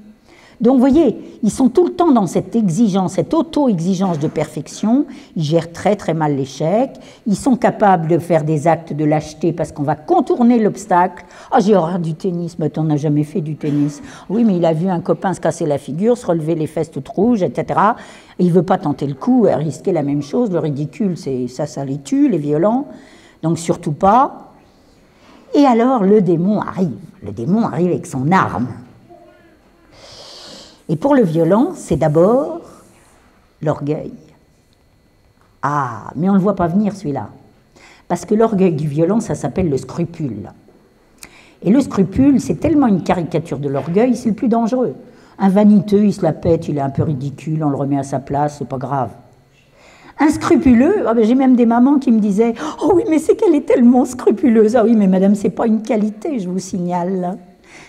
Donc, vous voyez, ils sont tout le temps dans cette exigence, cette auto-exigence de perfection. Ils gèrent très, très mal l'échec. Ils sont capables de faire des actes de lâcheté parce qu'on va contourner l'obstacle. « Ah, j'ai horreur du tennis. » Mais t'en as jamais fait du tennis. Oui, mais il a vu un copain se casser la figure, se relever les fesses toutes rouges, etc. Et il ne veut pas tenter le coup, risquer la même chose. Le ridicule, ça les tue, les violents. Donc, surtout pas. Et alors, le démon arrive. Le démon arrive avec son arme. Et pour le violent, c'est d'abord l'orgueil. Ah, mais on ne le voit pas venir celui-là. Parce que l'orgueil du violent, ça s'appelle le scrupule. Et le scrupule, c'est tellement une caricature de l'orgueil, c'est le plus dangereux. Un vaniteux, il se la pète, il est un peu ridicule, on le remet à sa place, c'est pas grave. Un scrupuleux, ah ben j'ai même des mamans qui me disaient « Oh oui, mais c'est qu'elle est tellement scrupuleuse. » Ah oui, mais madame, c'est pas une qualité, je vous signale.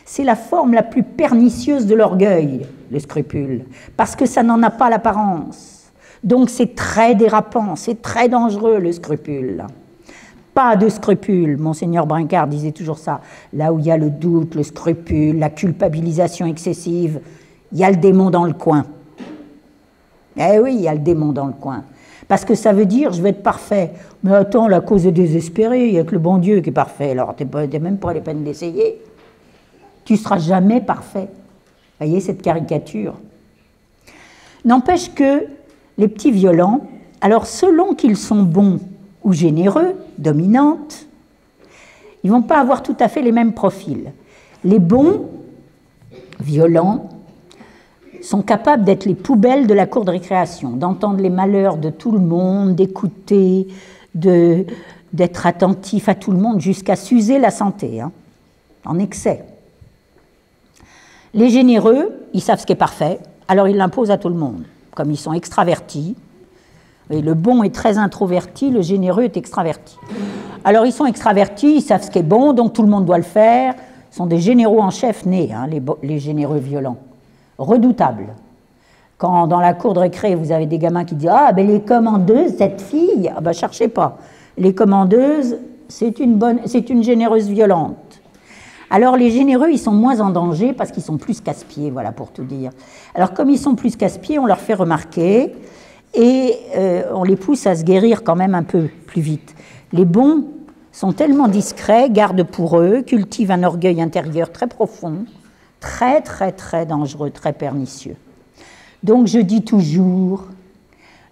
C'est la forme la plus pernicieuse de l'orgueil, le scrupule, parce que ça n'en a pas l'apparence. Donc c'est très dérapant, c'est très dangereux, le scrupule. Pas de scrupule, Monseigneur Brincard disait toujours ça. Là où il y a le doute, le scrupule, la culpabilisation excessive, il y a le démon dans le coin. Eh oui, il y a le démon dans le coin. Parce que ça veut dire, je vais être parfait. Mais attends, la cause est désespérée, il n'y a que le bon Dieu qui est parfait. Alors, tu n'es même pas la peine d'essayer. Tu ne seras jamais parfait. Vous voyez cette caricature? N'empêche que les petits violents, alors selon qu'ils sont bons ou généreux, dominantes, ils ne vont pas avoir tout à fait les mêmes profils. Les bons, violents, sont capables d'être les poubelles de la cour de récréation, d'entendre les malheurs de tout le monde, d'écouter, d'être attentif à tout le monde, jusqu'à s'user la santé, hein, en excès. Les généreux, ils savent ce qui est parfait, alors ils l'imposent à tout le monde. Comme ils sont extravertis, et le bon est très introverti, le généreux est extraverti. Alors ils sont extravertis, ils savent ce qui est bon, donc tout le monde doit le faire. Ce sont des généraux en chef nés, hein, les généreux violents. Redoutables. Quand dans la cour de récré, vous avez des gamins qui disent « Ah, ben les commandeuses, cette fille, ah ben cherchez pas. Les commandeuses, c'est une généreuse violente. » Alors les généreux, ils sont moins en danger parce qu'ils sont plus casse-pieds, voilà pour tout dire. Alors comme ils sont plus casse-pieds, on leur fait remarquer et on les pousse à se guérir quand même un peu plus vite. Les bons sont tellement discrets, gardent pour eux, cultivent un orgueil intérieur très profond, très, très, très dangereux, très pernicieux. Donc je dis toujours,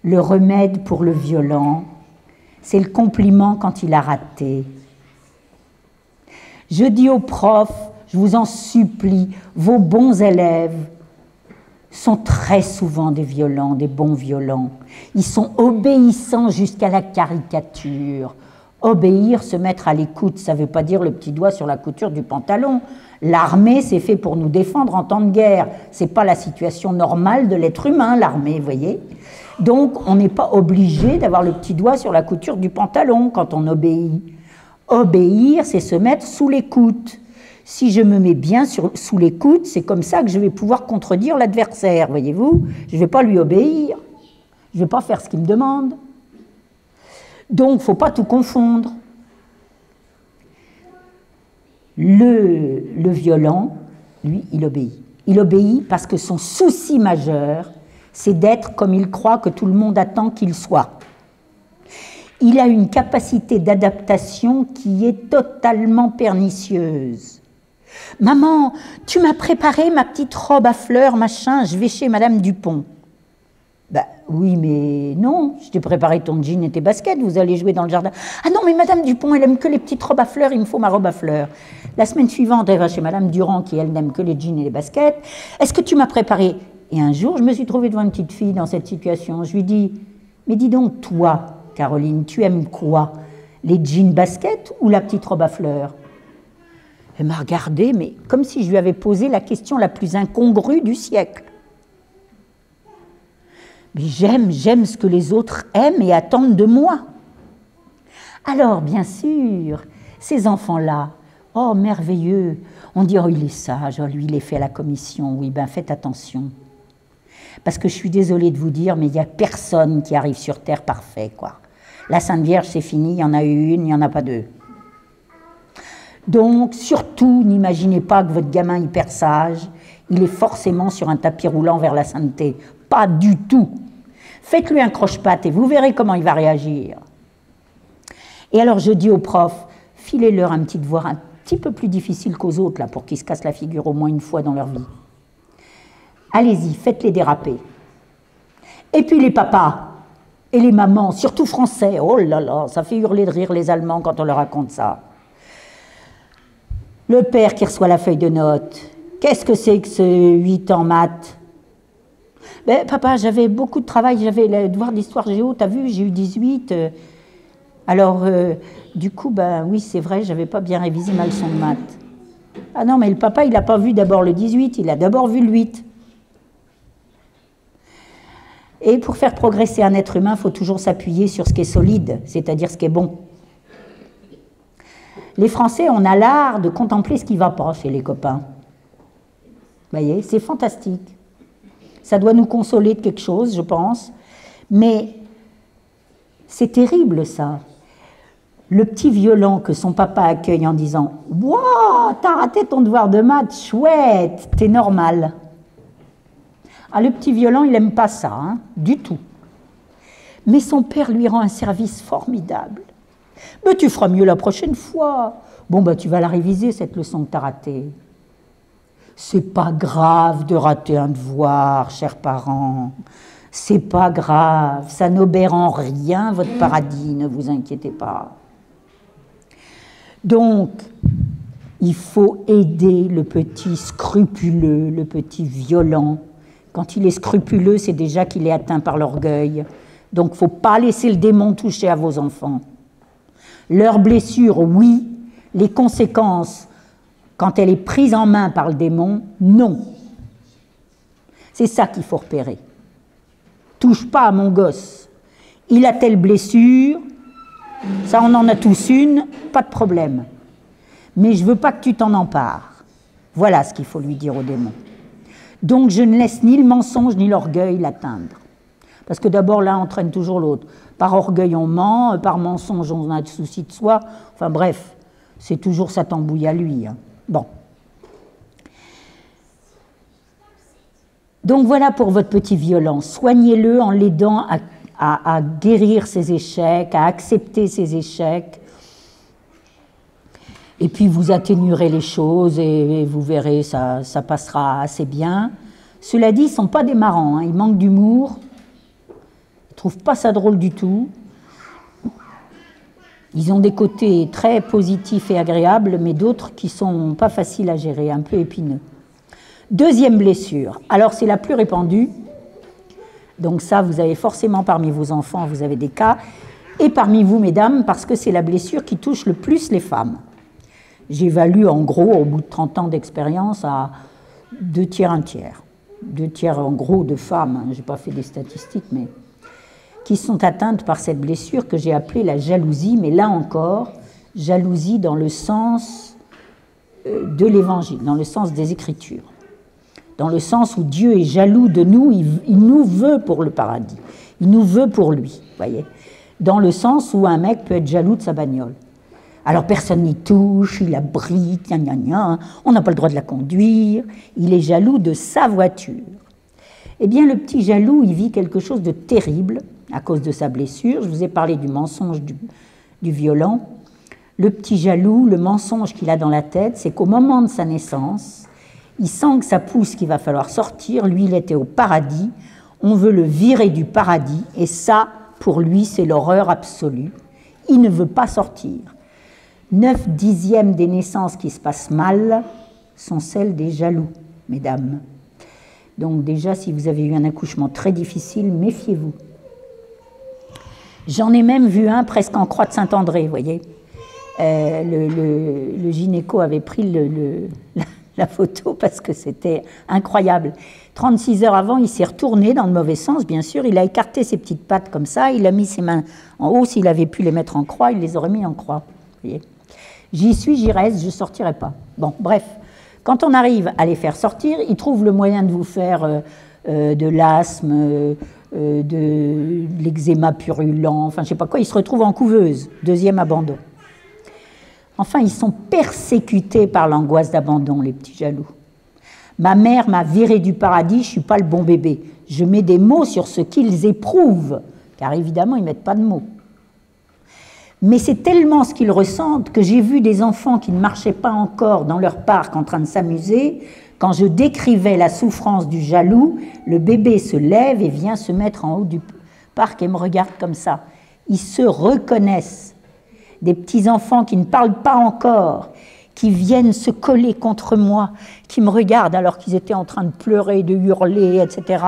le remède pour le violent, c'est le compliment quand il a raté. Je dis aux profs, je vous en supplie, vos bons élèves sont très souvent des violents, des bons violents. Ils sont obéissants jusqu'à la caricature. Obéir, se mettre à l'écoute, ça ne veut pas dire le petit doigt sur la couture du pantalon. L'armée, c'est fait pour nous défendre en temps de guerre. Ce n'est pas la situation normale de l'être humain, l'armée, vous voyez. Donc, on n'est pas obligé d'avoir le petit doigt sur la couture du pantalon quand on obéit. Obéir, c'est se mettre sous l'écoute. Si je me mets bien sous l'écoute, c'est comme ça que je vais pouvoir contredire l'adversaire, voyez-vous. Je ne vais pas lui obéir. Je ne vais pas faire ce qu'il me demande. Donc, il ne faut pas tout confondre. Le violent, lui, il obéit. Il obéit parce que son souci majeur, c'est d'être comme il croit que tout le monde attend qu'il soit. Il a une capacité d'adaptation qui est totalement pernicieuse. « Maman, tu m'as préparé ma petite robe à fleurs, machin, je vais chez Madame Dupont. » Ben oui, mais non, je t'ai préparé ton jean et tes baskets, vous allez jouer dans le jardin. « Ah non, mais Madame Dupont, elle aime que les petites robes à fleurs, il me faut ma robe à fleurs. » La semaine suivante, elle va chez Madame Durand, qui elle n'aime que les jeans et les baskets. « Est-ce que tu m'as préparé ?» Et un jour, je me suis trouvée devant une petite fille dans cette situation. Je lui dis « Mais dis donc, toi, Caroline, tu aimes quoi? Les jeans baskets ou la petite robe à fleurs ?» Elle m'a regardée, mais comme si je lui avais posé la question la plus incongrue du siècle. Mais j'aime ce que les autres aiment et attendent de moi. Alors, bien sûr, ces enfants-là, oh, merveilleux, on dit, oh, il est sage, oh, lui, il est fait à la commission. Oui, ben faites attention. Parce que je suis désolée de vous dire, mais il n'y a personne qui arrive sur Terre parfait, quoi. La Sainte Vierge, c'est fini, il y en a eu une, il n'y en a pas deux. Donc, surtout, n'imaginez pas que votre gamin hyper sage, il est forcément sur un tapis roulant vers la sainteté. Pas du tout. Faites-lui un croche-patte et vous verrez comment il va réagir. Et alors, je dis aux profs, filez-leur un petit devoir un petit peu plus difficile qu'aux autres, là, pour qu'ils se cassent la figure au moins une fois dans leur vie. Allez-y, faites-les déraper. Et puis les papas et les mamans, surtout français, oh là là, ça fait hurler de rire les Allemands quand on leur raconte ça. Le père qui reçoit la feuille de notes, qu'est-ce que c'est que ce 8 en maths? Ben, papa, j'avais beaucoup de travail, j'avais le devoir d'histoire géo, t'as vu, j'ai eu 18. Alors, du coup, ben oui, c'est vrai, j'avais pas bien révisé ma leçon de maths. Ah non, mais le papa, il n'a pas vu d'abord le 18, il a d'abord vu le 8. Et pour faire progresser un être humain, il faut toujours s'appuyer sur ce qui est solide, c'est-à-dire ce qui est bon. Les Français, on a l'art de contempler ce qui ne va pas chez les copains. Vous voyez, c'est fantastique. Ça doit nous consoler de quelque chose, je pense. Mais c'est terrible, ça. Le petit violent que son papa accueille en disant « Wow, t'as raté ton devoir de maths, chouette, t'es normal ». Ah, le petit violent, il n'aime pas ça, hein, du tout. Mais son père lui rend un service formidable. « Mais tu feras mieux la prochaine fois. Bon, bah, tu vas la réviser, cette leçon que t'as ratée. » C'est pas grave de rater un devoir, chers parents. C'est pas grave, ça n'obère en rien votre paradis, ne vous inquiétez pas. Donc, il faut aider le petit scrupuleux, le petit violent. Quand il est scrupuleux, c'est déjà qu'il est atteint par l'orgueil. Donc, il ne faut pas laisser le démon toucher à vos enfants. Leurs blessures, oui. Les conséquences, quand elle est prise en main par le démon, non. C'est ça qu'il faut repérer. Touche pas à mon gosse. Il a telle blessure, ça on en a tous une, pas de problème. Mais je ne veux pas que tu t'en empares. Voilà ce qu'il faut lui dire au démon. Donc je ne laisse ni le mensonge ni l'orgueil l'atteindre. Parce que d'abord l'un entraîne toujours l'autre. Par orgueil on ment, par mensonge on a le souci de soi. Enfin bref, c'est toujours sa tambouille à lui. Hein. Bon. Donc voilà pour votre petit violent. Soignez-le en l'aidant à guérir ses échecs, à accepter ses échecs. Et puis vous atténuerez les choses et vous verrez, ça passera assez bien. Cela dit, ils ne sont pas des marrants, hein. Ils manquent d'humour. Ils ne trouvent pas ça drôle du tout. Ils ont des côtés très positifs et agréables, mais d'autres qui ne sont pas faciles à gérer, un peu épineux. Deuxième blessure. Alors, c'est la plus répandue. Donc ça, vous avez forcément parmi vos enfants, vous avez des cas. Et parmi vous, mesdames, parce que c'est la blessure qui touche le plus les femmes. J'évalue en gros, au bout de 30 ans d'expérience, à 2 tiers, 1 tiers. 2 tiers en gros de femmes, hein, je n'ai pas fait des statistiques, mais qui sont atteintes par cette blessure que j'ai appelée la jalousie. Mais là encore, jalousie dans le sens de l'Évangile, dans le sens des Écritures. Dans le sens où Dieu est jaloux de nous, il nous veut pour le paradis. Il nous veut pour lui, voyez. Dans le sens où un mec peut être jaloux de sa bagnole. Alors personne n'y touche, il abrite, gna gna gna, on n'a pas le droit de la conduire. Il est jaloux de sa voiture. Eh bien, le petit jaloux, il vit quelque chose de terrible à cause de sa blessure. Je vous ai parlé du mensonge du violent. Le petit jaloux, le mensonge qu'il a dans la tête, c'est qu'au moment de sa naissance, il sent que ça pousse qu'il va falloir sortir. Lui, il était au paradis. On veut le virer du paradis. Et ça, pour lui, c'est l'horreur absolue. Il ne veut pas sortir. 9/10 des naissances qui se passent mal sont celles des jaloux, mesdames. Donc déjà, si vous avez eu un accouchement très difficile, méfiez-vous. J'en ai même vu un presque en croix de Saint-André, vous voyez. Le gynéco avait pris la photo parce que c'était incroyable. 36 heures avant, il s'est retourné dans le mauvais sens, bien sûr. Il a écarté ses petites pattes comme ça. Il a mis ses mains en haut. S'il avait pu les mettre en croix, il les aurait mis en croix. Vous voyez. J'y suis, j'y reste, je ne sortirai pas. Bon, bref. Quand on arrive à les faire sortir, ils trouvent le moyen de vous faire de l'asthme, de l'eczéma purulent, enfin, je ne sais pas quoi. Ils se retrouvent en couveuse. 2e abandon. Enfin, ils sont persécutés par l'angoisse d'abandon, les petits jaloux. Ma mère m'a viré du paradis, je ne suis pas le bon bébé. Je mets des mots sur ce qu'ils éprouvent, car évidemment, ils ne mettent pas de mots. Mais c'est tellement ce qu'ils ressentent que j'ai vu des enfants qui ne marchaient pas encore dans leur parc en train de s'amuser. Quand je décrivais la souffrance du jaloux, le bébé se lève et vient se mettre en haut du parc et me regarde comme ça. Ils se reconnaissent. Des petits-enfants qui ne parlent pas encore, qui viennent se coller contre moi, qui me regardent alors qu'ils étaient en train de pleurer, de hurler, etc.,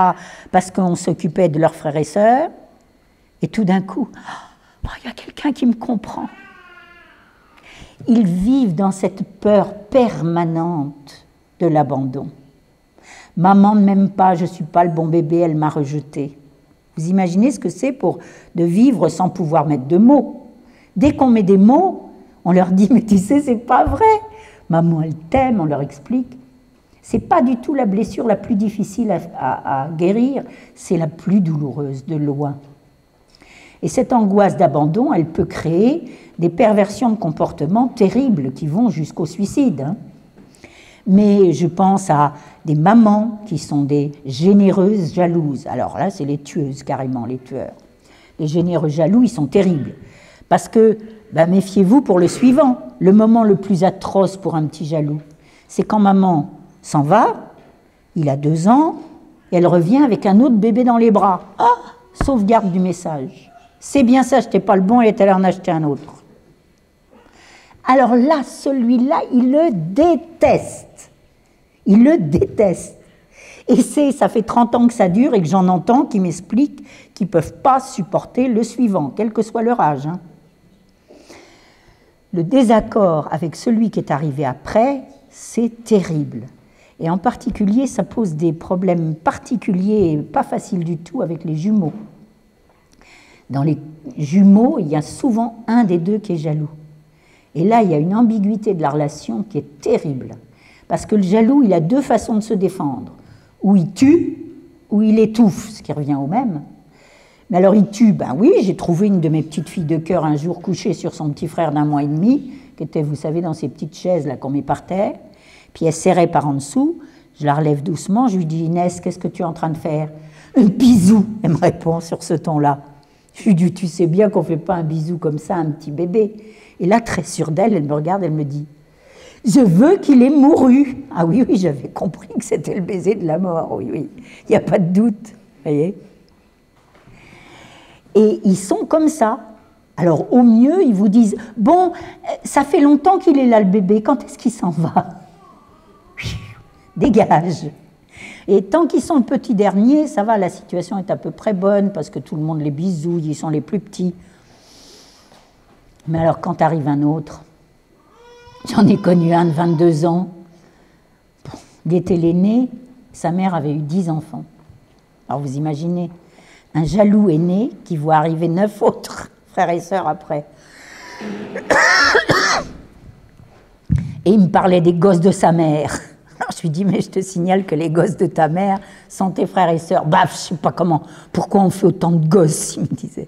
parce qu'on s'occupait de leurs frères et sœurs. Et tout d'un coup, oh, il y a quelqu'un qui me comprend. Ils vivent dans cette peur permanente de l'abandon. Maman ne m'aime pas, je ne suis pas le bon bébé, elle m'a rejeté. Vous imaginez ce que c'est de vivre sans pouvoir mettre de mots. Dès qu'on met des mots, on leur dit « mais tu sais, c'est pas vrai ». Maman, elle t'aime, on leur explique. C'est pas du tout la blessure la plus difficile à guérir, c'est la plus douloureuse de loin. Et cette angoisse d'abandon, elle peut créer des perversions de comportement terribles qui vont jusqu'au suicide. Hein. Mais je pense à des mamans qui sont des généreuses jalouses. Alors là, c'est les tueuses carrément, les tueurs. Les généreux jaloux, ils sont terribles. Parce que, méfiez-vous pour le suivant. Le moment le plus atroce pour un petit jaloux, c'est quand maman s'en va, il a 2 ans, et elle revient avec un autre bébé dans les bras. Ah, sauvegarde du message. C'est bien ça, je n'étais pas le bon, elle est allée en acheter un autre. Alors là, celui-là, il le déteste. Il le déteste. Et ça fait 30 ans que ça dure et que j'en entends qui m'expliquent qu'ils ne peuvent pas supporter le suivant, quel que soit leur âge. Hein. Le désaccord avec celui qui est arrivé après, c'est terrible. Et en particulier, ça pose des problèmes particuliers et pas faciles du tout avec les jumeaux. Dans les jumeaux, il y a souvent un des deux qui est jaloux. Et là, il y a une ambiguïté de la relation qui est terrible. Parce que le jaloux, il a 2 façons de se défendre. Ou il tue, ou il étouffe, ce qui revient au même. Mais alors il tue, oui, j'ai trouvé une de mes petites filles de cœur un jour couchée sur son petit frère d'1 mois et demi, qui était, vous savez, dans ces petites chaises là qu'on met par terre. Puis elle serrait par en dessous, je la relève doucement, je lui dis « Inès, qu'est-ce que tu es en train de faire ?»« Un bisou !» Elle me répond sur ce ton-là. Je lui dis « Tu sais bien qu'on ne fait pas un bisou comme ça à un petit bébé. » Et là, très sûre d'elle, elle me regarde, elle me dit « Je veux qu'il ait mouru !» Ah oui, oui, j'avais compris que c'était le baiser de la mort, oui, oui, il n'y a pas de doute, vous voyez. Et ils sont comme ça. Alors au mieux, ils vous disent « Bon, ça fait longtemps qu'il est là le bébé, quand est-ce qu'il s'en va ?» Dégage. Et tant qu'ils sont le petit dernier, ça va, la situation est à peu près bonne parce que tout le monde les bisouille, ils sont les plus petits. Mais alors quand arrive un autre, j'en ai connu un de 22 ans, il était l'aîné, sa mère avait eu 10 enfants. Alors vous imaginez, un jaloux aîné qui voit arriver 9 autres frères et sœurs après. Et il me parlait des gosses de sa mère. Alors je lui dis, mais je te signale que les gosses de ta mère sont tes frères et sœurs. Bah, je sais pas comment, pourquoi on fait autant de gosses, il me disait.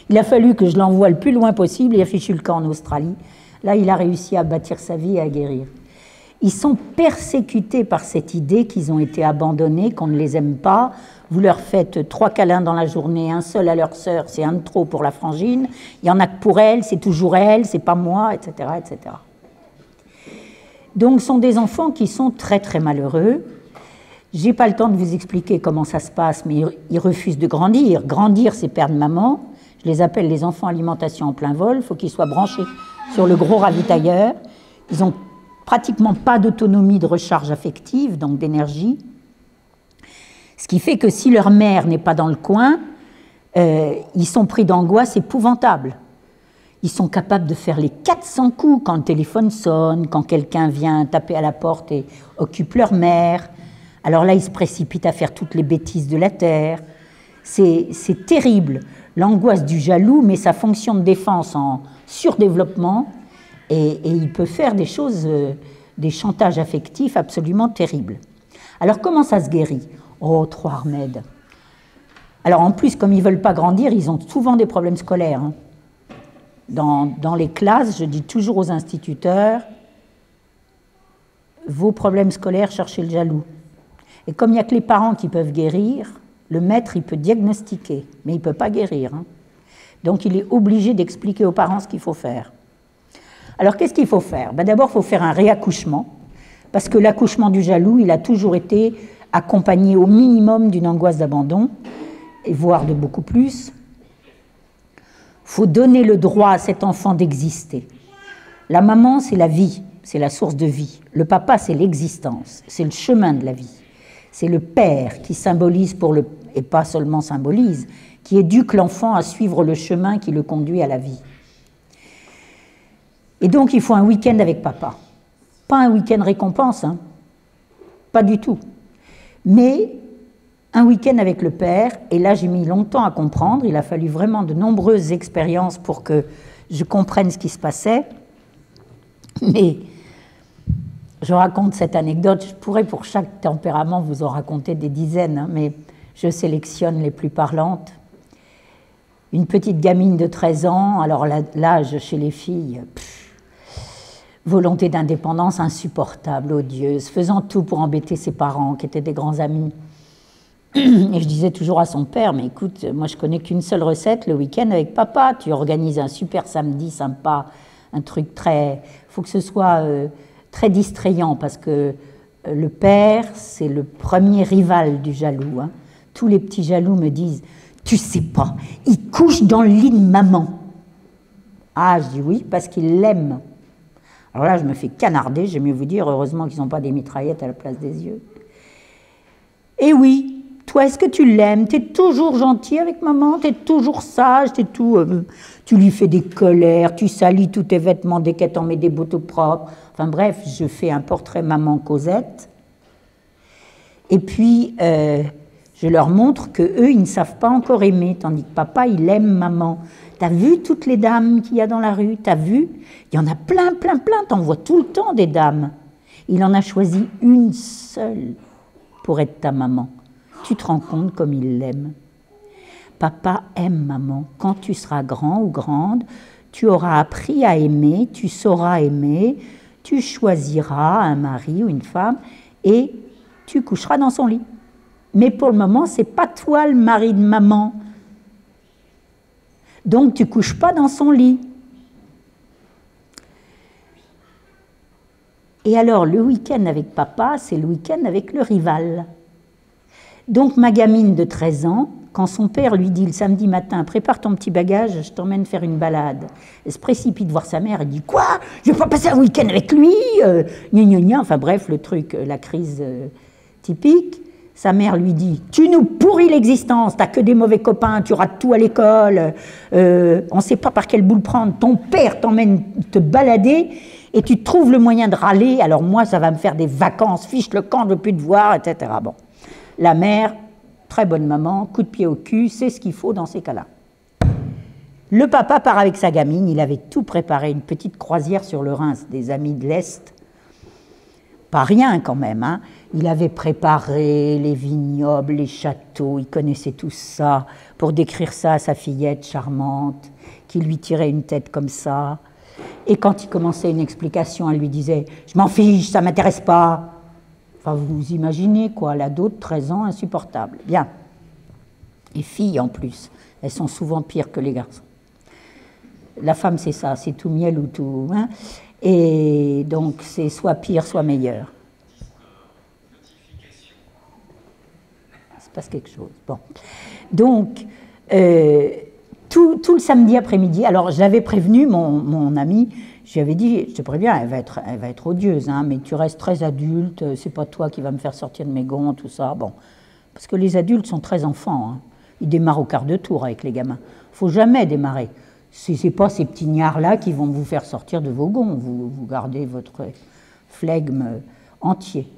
Il a fallu que je l'envoie le plus loin possible, il a fichu le camp en Australie. Là, il a réussi à bâtir sa vie et à guérir. Ils sont persécutés par cette idée qu'ils ont été abandonnés, qu'on ne les aime pas. Vous leur faites 3 câlins dans la journée, un seul à leur sœur, c'est un de trop pour la frangine. Il y en a que pour elle, c'est toujours elle, c'est pas moi, etc., etc. Donc, ce sont des enfants qui sont très, très malheureux. Je n'ai pas le temps de vous expliquer comment ça se passe, mais ils refusent de grandir. Grandir, c'est perdre maman. Je les appelle les enfants alimentation en plein vol. Il faut qu'ils soient branchés sur le gros ravitailleur. Ils n'ont pratiquement pas d'autonomie de recharge affective, donc d'énergie. Ce qui fait que si leur mère n'est pas dans le coin, ils sont pris d'angoisse épouvantable. Ils sont capables de faire les 400 coups quand le téléphone sonne, quand quelqu'un vient taper à la porte et occupe leur mère. Alors là, ils se précipitent à faire toutes les bêtises de la terre. C'est terrible. L'angoisse du jaloux met sa fonction de défense en surdéveloppement et il peut faire des choses, des chantages affectifs absolument terribles. Alors comment ça se guérit? Oh, 3 remèdes. Alors en plus, comme ils ne veulent pas grandir, ils ont souvent des problèmes scolaires. Hein. Dans les classes, je dis toujours aux instituteurs, vos problèmes scolaires, cherchez le jaloux. Et comme il n'y a que les parents qui peuvent guérir, le maître, il peut diagnostiquer, mais il ne peut pas guérir. Hein. Donc il est obligé d'expliquer aux parents ce qu'il faut faire. Alors qu'est-ce qu'il faut faire? D'abord, il faut faire un réaccouchement, parce que l'accouchement du jaloux, il a toujours été accompagné au minimum d'une angoisse d'abandon, et voire de beaucoup plus. Il faut donner le droit à cet enfant d'exister. La maman, c'est la vie, c'est la source de vie. Le papa, c'est l'existence, c'est le chemin de la vie. C'est le père qui symbolise et pas seulement symbolise, qui éduque l'enfant à suivre le chemin qui le conduit à la vie. Et donc, il faut un week-end avec papa. Pas un week-end récompense, hein. Pas du tout. Mais un week-end avec le père, et là j'ai mis longtemps à comprendre, il a fallu vraiment de nombreuses expériences pour que je comprenne ce qui se passait, mais je raconte cette anecdote, je pourrais pour chaque tempérament vous en raconter des dizaines, hein, mais je sélectionne les plus parlantes. Une petite gamine de 13 ans, alors l'âge chez les filles, volonté d'indépendance insupportable, odieuse, faisant tout pour embêter ses parents, qui étaient des grands amis. Et je disais toujours à son père, mais écoute, moi je connais qu'une seule recette, le week-end avec papa, tu organises un super samedi sympa, un truc très... Il faut que ce soit très distrayant, parce que le père, c'est le premier rival du jaloux. Hein. Tous les petits jaloux me disent, tu sais pas, il couche dans le lit de maman. Ah, je dis oui, parce qu'il l'aime. Alors là, je me fais canarder, j'aime mieux vous dire, heureusement qu'ils n'ont pas des mitraillettes à la place des yeux. Et oui, toi, est-ce que tu l'aimes? Tu es toujours gentil avec maman, tu es toujours sage, tu lui fais des colères, tu salis tous tes vêtements dès qu'elle t'en met des beaux tout propres. Enfin bref, je fais un portrait maman Cosette. Et puis, je leur montre qu'eux, ils ne savent pas encore aimer, tandis que papa, il aime maman. T'as vu toutes les dames qu'il y a dans la rue? T'as vu? Il y en a plein, plein, plein, t'en vois tout le temps des dames. Il en a choisi une seule pour être ta maman. Tu te rends compte comme il l'aime. Papa aime maman. Quand tu seras grand ou grande, tu auras appris à aimer, tu sauras aimer, tu choisiras un mari ou une femme et tu coucheras dans son lit. Mais pour le moment, c'est pas toi le mari de maman. Donc, tu ne couches pas dans son lit. Et alors, le week-end avec papa, c'est le week-end avec le rival. Donc, ma gamine de 13 ans, quand son père lui dit le samedi matin, prépare ton petit bagage, je t'emmène faire une balade. Elle se précipite voir sa mère, elle dit, quoi? Je ne vais pas passer un week-end avec lui gna gna gna. Enfin bref, le truc, la crise typique. Sa mère lui dit, tu nous pourris l'existence, t'as que des mauvais copains, tu rates tout à l'école, on ne sait pas par quelle boule prendre, ton père t'emmène te balader et tu trouves le moyen de râler, alors moi ça va me faire des vacances, fiche le camp, je ne veux plus te voir, etc. Bon. La mère, très bonne maman, coup de pied au cul, c'est ce qu'il faut dans ces cas-là. Le papa part avec sa gamine, il avait tout préparé, une petite croisière sur le Reims, des amis de l'Est, pas rien quand même, hein. Il avait préparé les vignobles, les châteaux, il connaissait tout ça, pour décrire ça à sa fillette charmante, qui lui tirait une tête comme ça. Et quand il commençait une explication, elle lui disait « Je m'en fiche, ça ne m'intéresse pas ». Enfin, vous imaginez quoi, l'ado de 13 ans, insupportable. Bien. Et filles en plus, elles sont souvent pires que les garçons. La femme, c'est ça, c'est tout miel ou tout... Hein. Et donc, c'est soit pire, soit meilleur. Il se passe quelque chose. Bon. Donc, tout le samedi après-midi, alors je l'avais prévenu, mon ami, je lui avais dit, je te préviens, elle va être odieuse, hein, mais tu restes très adulte, c'est pas toi qui vas me faire sortir de mes gonds, tout ça. Bon. Parce que les adultes sont très enfants, hein. Ils démarrent au quart de tour avec les gamins. Il ne faut jamais démarrer. Ce n'est pas ces petits gnards-là qui vont vous faire sortir de vos gonds. Vous gardez votre flegme entier.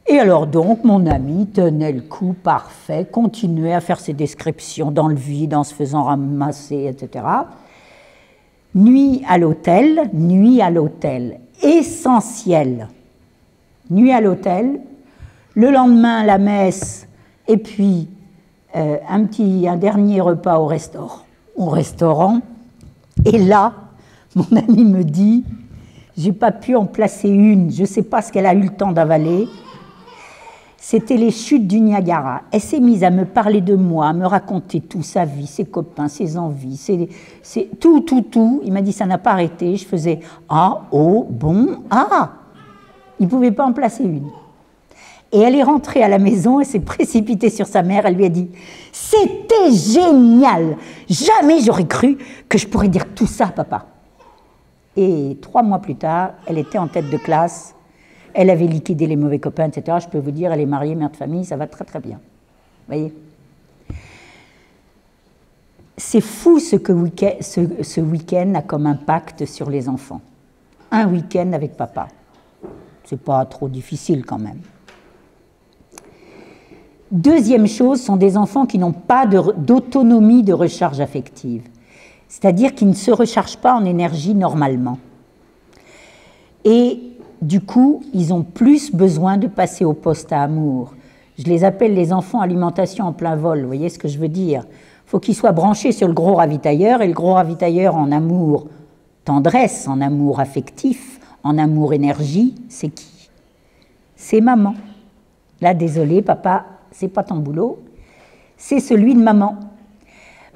Et alors donc, mon ami tenait le coup parfait, continuait à faire ses descriptions dans le vide, en se faisant ramasser, etc. Nuit à l'hôtel, essentiel. Nuit à l'hôtel, le lendemain, la messe, et puis un dernier repas au restaurant. Et là, mon ami me dit, j'ai pas pu en placer une, je ne sais pas ce qu'elle a eu le temps d'avaler. C'était les chutes du Niagara. Elle s'est mise à me parler de moi, à me raconter tout, sa vie, ses copains, ses envies, tout. Il m'a dit, ça n'a pas arrêté. Je faisais, ah, oh, bon, ah. Il ne pouvait pas en placer une. Et elle est rentrée à la maison, elle s'est précipitée sur sa mère, elle lui a dit « C'était génial! Jamais j'aurais cru que je pourrais dire tout ça, papa. » Et 3 mois plus tard, elle était en tête de classe, elle avait liquidé les mauvais copains, etc. Je peux vous dire, elle est mariée, mère de famille, ça va très très bien. Vous voyez? C'est fou ce week-end a comme impact sur les enfants. Un week-end avec papa. C'est pas trop difficile quand même. Deuxième chose, sont des enfants qui n'ont pas d'autonomie de recharge affective, c'est-à-dire qui ne se rechargent pas en énergie normalement. Et du coup, ils ont plus besoin de passer au poste à amour. Je les appelle les enfants alimentation en plein vol, vous voyez ce que je veux dire? Il faut qu'ils soient branchés sur le gros ravitailleur, et le gros ravitailleur en amour tendresse, en amour affectif, en amour énergie, c'est qui? C'est maman. Là, désolé, papa, c'est pas ton boulot, c'est celui de maman.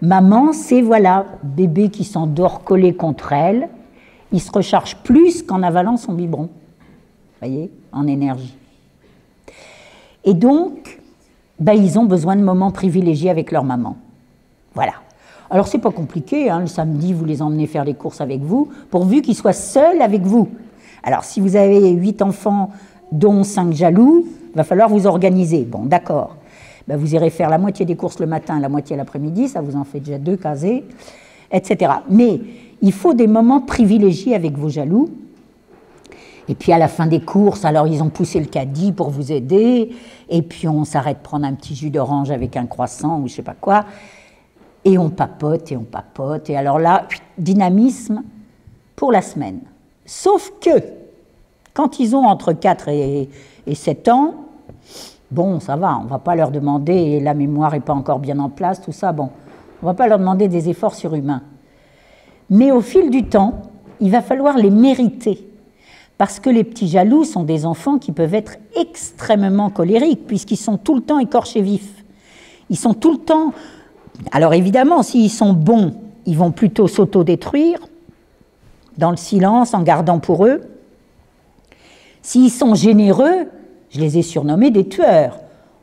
Maman, c'est, voilà, bébé qui s'endort collé contre elle, il se recharge plus qu'en avalant son biberon, vous voyez, en énergie. Et donc, ben, ils ont besoin de moments privilégiés avec leur maman. Voilà. Alors, c'est pas compliqué, hein, le samedi, vous les emmenez faire les courses avec vous, pourvu qu'ils soient seuls avec vous. Alors, si vous avez 8 enfants, dont 5 jaloux, il va falloir vous organiser. Bon, d'accord. Ben, vous irez faire la moitié des courses le matin, la moitié l'après-midi, ça vous en fait déjà 2 casés, etc. Mais il faut des moments privilégiés avec vos jaloux. Et puis à la fin des courses, alors ils ont poussé le caddie pour vous aider, et puis on s'arrête prendre un petit jus d'orange avec un croissant ou je sais pas quoi, et on papote, et alors là, dynamisme pour la semaine. Sauf que, quand ils ont entre 4 et 7 ans, bon, ça va, on ne va pas leur demander, et la mémoire n'est pas encore bien en place, tout ça, bon, on ne va pas leur demander des efforts surhumains. Mais au fil du temps, il va falloir les mériter, parce que les petits jaloux sont des enfants qui peuvent être extrêmement colériques, puisqu'ils sont tout le temps écorchés vifs. Ils sont tout le temps... Alors évidemment, s'ils sont bons, ils vont plutôt s'autodétruire, dans le silence, en gardant pour eux. S'ils sont généreux, je les ai surnommés des tueurs.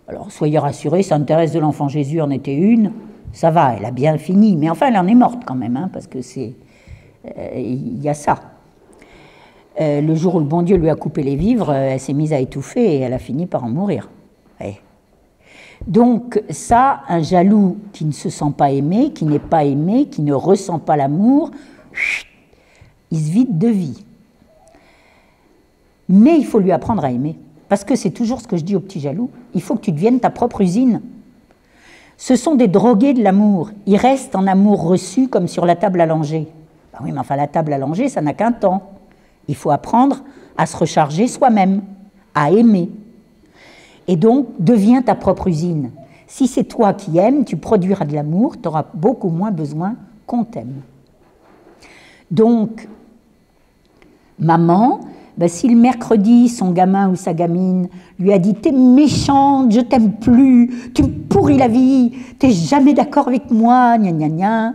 Alors soyez rassurés, Sainte Thérèse de l'Enfant Jésus en était une, ça va, elle a bien fini, mais enfin elle en est morte quand même, hein, parce que c'est... Il y a ça. Le jour où le bon Dieu lui a coupé les vivres, elle s'est mise à étouffer et elle a fini par en mourir. Ouais. Donc ça, un jaloux qui ne se sent pas aimé, qui n'est pas aimé, qui ne ressent pas l'amour, il se vide de vie. Mais il faut lui apprendre à aimer. Parce que c'est toujours ce que je dis aux petits jaloux, il faut que tu deviennes ta propre usine. Ce sont des drogués de l'amour. Ils restent en amour reçu comme sur la table à langer. Ben oui, mais enfin la table à langer, ça n'a qu'un temps. Il faut apprendre à se recharger soi-même, à aimer. Et donc, deviens ta propre usine. Si c'est toi qui aimes, tu produiras de l'amour, tu auras beaucoup moins besoin qu'on t'aime. Donc, maman, ben si le mercredi, son gamin ou sa gamine lui a dit « T'es méchante, je t'aime plus, tu me pourris la vie, t'es jamais d'accord avec moi, gna gna gna ».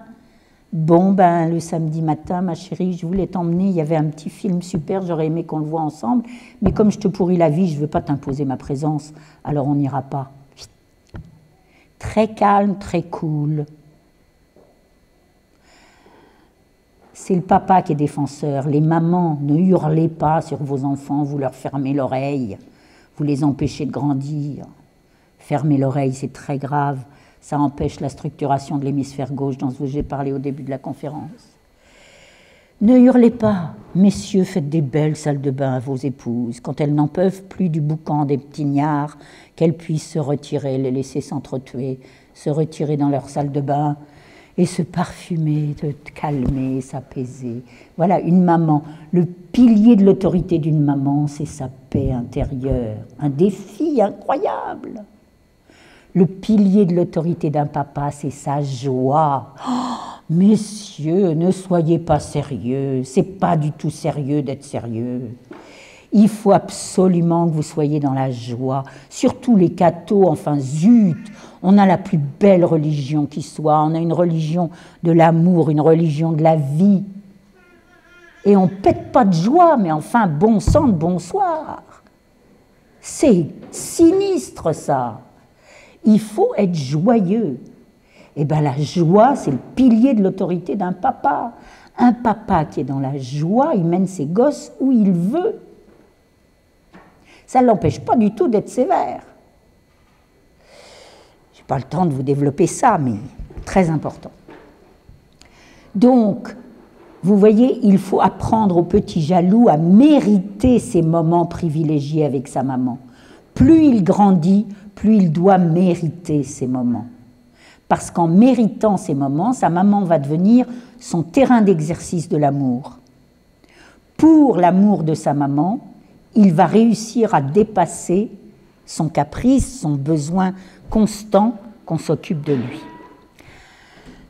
Bon, ben le samedi matin, ma chérie, je voulais t'emmener, il y avait un petit film super, j'aurais aimé qu'on le voit ensemble, mais comme je te pourris la vie, je ne veux pas t'imposer ma présence, alors on n'ira pas. Très calme, très cool. C'est le papa qui est défenseur. Les mamans, ne hurlez pas sur vos enfants, vous leur fermez l'oreille, vous les empêchez de grandir. Fermer l'oreille, c'est très grave. Ça empêche la structuration de l'hémisphère gauche dont j'ai parlé au début de la conférence. Ne hurlez pas. Messieurs, faites des belles salles de bain à vos épouses. Quand elles n'en peuvent plus du boucan des petits gnards, qu'elles puissent se retirer, les laisser s'entretuer, se retirer dans leur salle de bain et se parfumer, se calmer, s'apaiser. Voilà, une maman. Le pilier de l'autorité d'une maman, c'est sa paix intérieure. Un défi incroyable. Le pilier de l'autorité d'un papa, c'est sa joie. Oh, messieurs, ne soyez pas sérieux. C'est pas du tout sérieux d'être sérieux. Il faut absolument que vous soyez dans la joie. Surtout les cathos, enfin zut, on a la plus belle religion qui soit. On a une religion de l'amour, une religion de la vie. Et on pète pas de joie, mais enfin, bon sang de bonsoir. C'est sinistre ça. Il faut être joyeux. Et bien la joie, c'est le pilier de l'autorité d'un papa. Un papa qui est dans la joie, il mène ses gosses où il veut. Ça ne l'empêche pas du tout d'être sévère. Je n'ai pas le temps de vous développer ça, mais très important. Donc, vous voyez, il faut apprendre au petit jaloux à mériter ces moments privilégiés avec sa maman. Plus il grandit, plus il doit mériter ces moments. Parce qu'en méritant ces moments, sa maman va devenir son terrain d'exercice de l'amour. Pour l'amour de sa maman, il va réussir à dépasser son caprice, son besoin constant qu'on s'occupe de lui.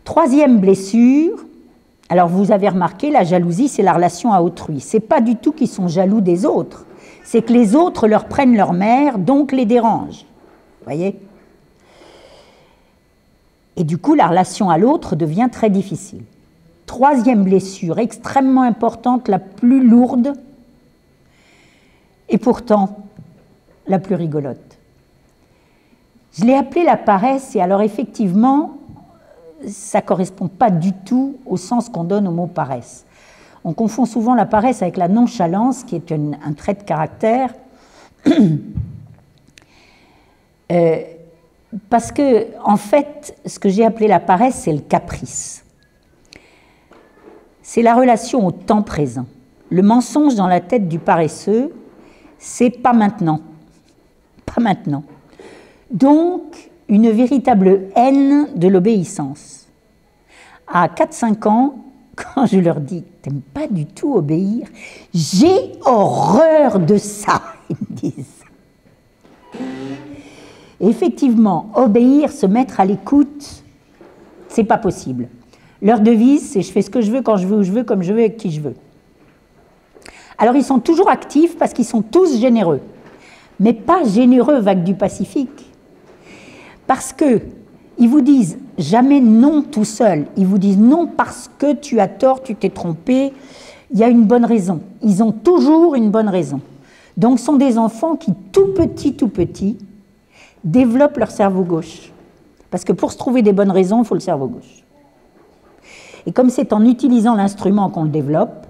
Troisième blessure, alors vous avez remarqué, la jalousie, c'est la relation à autrui. Ce n'est pas du tout qu'ils sont jaloux des autres, c'est que les autres leur prennent leur mère, donc les dérangent. Vous voyez ? Et du coup, la relation à l'autre devient très difficile. Troisième blessure, extrêmement importante, la plus lourde, et pourtant la plus rigolote. Je l'ai appelée la paresse, et alors effectivement, ça ne correspond pas du tout au sens qu'on donne au mot paresse. On confond souvent la paresse avec la nonchalance, qui est un trait de caractère, parce que, en fait, ce que j'ai appelé la paresse, c'est le caprice. C'est la relation au temps présent. Le mensonge dans la tête du paresseux, c'est pas maintenant. Pas maintenant. Donc, une véritable haine de l'obéissance. À 4-5 ans, quand je leur dis « t'aimes pas du tout obéir », j'ai horreur de ça, ils me disent. Effectivement, obéir, se mettre à l'écoute, c'est pas possible. Leur devise, c'est « je fais ce que je veux, quand je veux, où je veux, comme je veux, avec qui je veux ». Alors ils sont toujours actifs parce qu'ils sont tous généreux, mais pas généreux vague du Pacifique. Parce qu'ils vous disent jamais non tout seul, ils vous disent non parce que tu as tort, tu t'es trompé, il y a une bonne raison. Ils ont toujours une bonne raison. Donc ce sont des enfants qui, tout petits, développent leur cerveau gauche. Parce que pour se trouver des bonnes raisons, il faut le cerveau gauche. Et comme c'est en utilisant l'instrument qu'on le développe,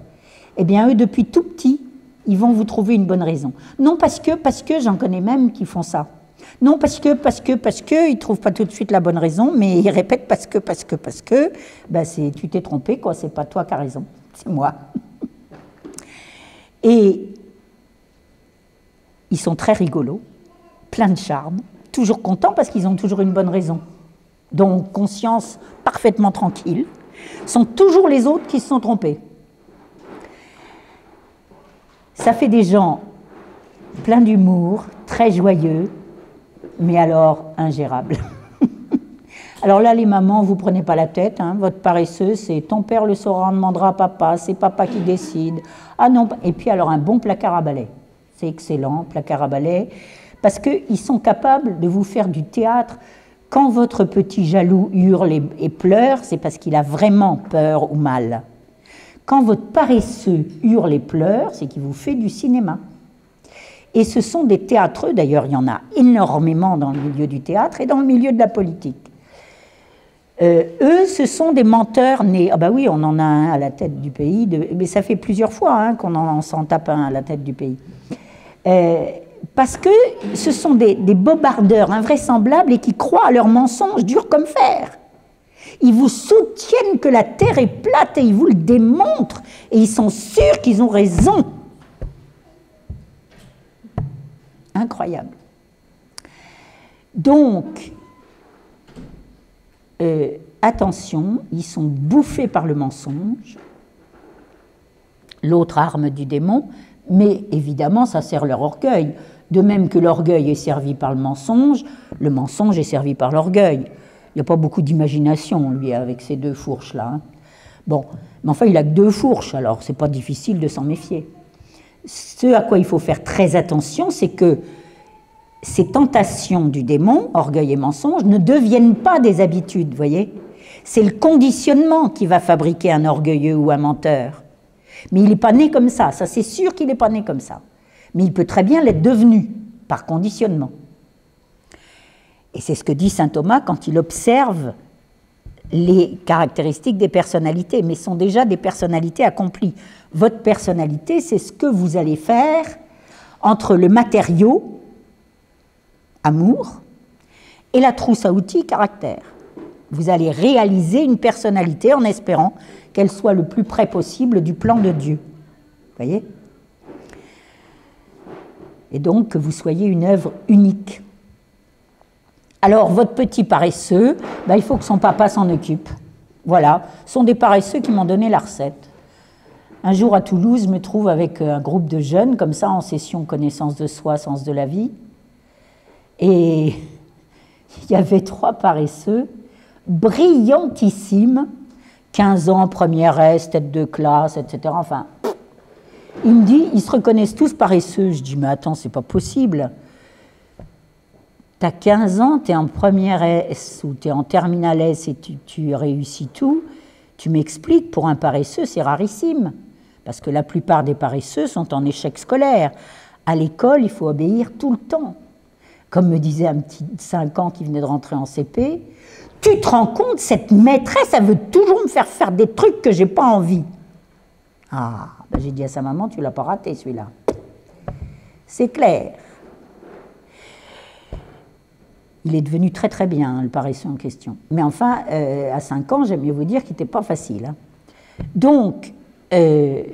eh bien eux, depuis tout petit, ils vont vous trouver une bonne raison. Non parce que j'en connais même qui font ça. Non parce que, ils ne trouvent pas tout de suite la bonne raison, mais ils répètent parce que, ben tu t'es trompé, quoi, c'est pas toi qui as raison, c'est moi. Et ils sont très rigolos, pleins de charme, toujours contents parce qu'ils ont toujours une bonne raison. Donc, conscience parfaitement tranquille, sont toujours les autres qui se sont trompés. Ça fait des gens pleins d'humour, très joyeux, mais alors ingérables. Alors là, les mamans, vous prenez pas la tête, hein, votre paresseux, c'est ton père le saura, on demandera à papa, c'est papa qui décide. Ah non, et puis alors un bon placard à balai. C'est excellent, placard à balai, parce qu'ils sont capables de vous faire du théâtre. Quand votre petit jaloux hurle et pleure, c'est parce qu'il a vraiment peur ou mal. Quand votre paresseux hurle et pleure, c'est qu'il vous fait du cinéma. Et ce sont des théâtreux, d'ailleurs il y en a énormément dans le milieu du théâtre et dans le milieu de la politique. Eux, ce sont des menteurs nés. Ah bah oui, on en a un à la tête du pays, mais ça fait plusieurs fois hein, qu'on s'en tape un à la tête du pays. Parce que ce sont des bobardeurs invraisemblables et qui croient à leurs mensonges durs comme fer. Ils vous soutiennent que la terre est plate et ils vous le démontrent et ils sont sûrs qu'ils ont raison. Incroyable. Donc, attention, ils sont bouffés par le mensonge, l'autre arme du démon, mais évidemment, ça sert leur orgueil. De même que l'orgueil est servi par le mensonge est servi par l'orgueil. Il n'y a pas beaucoup d'imagination, lui, avec ces deux fourches-là. Hein. Bon, mais enfin, il n'a que deux fourches, alors c'est pas difficile de s'en méfier. Ce à quoi il faut faire très attention, c'est que ces tentations du démon, orgueil et mensonge, ne deviennent pas des habitudes, vous voyez. C'est le conditionnement qui va fabriquer un orgueilleux ou un menteur. Mais il n'est pas né comme ça c'est sûr qu'il n'est pas né comme ça. Mais il peut très bien l'être devenu, par conditionnement. Et c'est ce que dit saint Thomas quand il observe les caractéristiques des personnalités, mais ce sont déjà des personnalités accomplies. Votre personnalité, c'est ce que vous allez faire entre le matériau, amour, et la trousse à outils, caractère. Vous allez réaliser une personnalité en espérant qu'elle soit le plus près possible du plan de Dieu. Vous voyez ? Et donc que vous soyez une œuvre unique. Alors, votre petit paresseux, ben, il faut que son papa s'en occupe. Voilà, ce sont des paresseux qui m'ont donné la recette. Un jour à Toulouse, je me trouve avec un groupe de jeunes, comme ça, en session connaissance de soi, sens de la vie. Et il y avait 3 paresseux, brillantissimes, 15 ans, première S, tête de classe, etc. Enfin, il me dit, ils se reconnaissent tous paresseux. Je dis, mais attends, c'est pas possible. Tu as 15 ans, tu es en première S ou tu es en terminale S et tu réussis tout. Tu m'expliques, pour un paresseux, c'est rarissime. Parce que la plupart des paresseux sont en échec scolaire. À l'école, il faut obéir tout le temps. Comme me disait un petit de 5 ans qui venait de rentrer en CP, tu te rends compte, cette maîtresse, elle veut toujours me faire des trucs que j'ai pas envie. Ah, ben j'ai dit à sa maman, tu l'as pas raté celui-là. C'est clair. Il est devenu très très bien, le paresseux en question. Mais enfin, à 5 ans, j'aime mieux vous dire qu'il n'était pas facile. Hein. Donc, le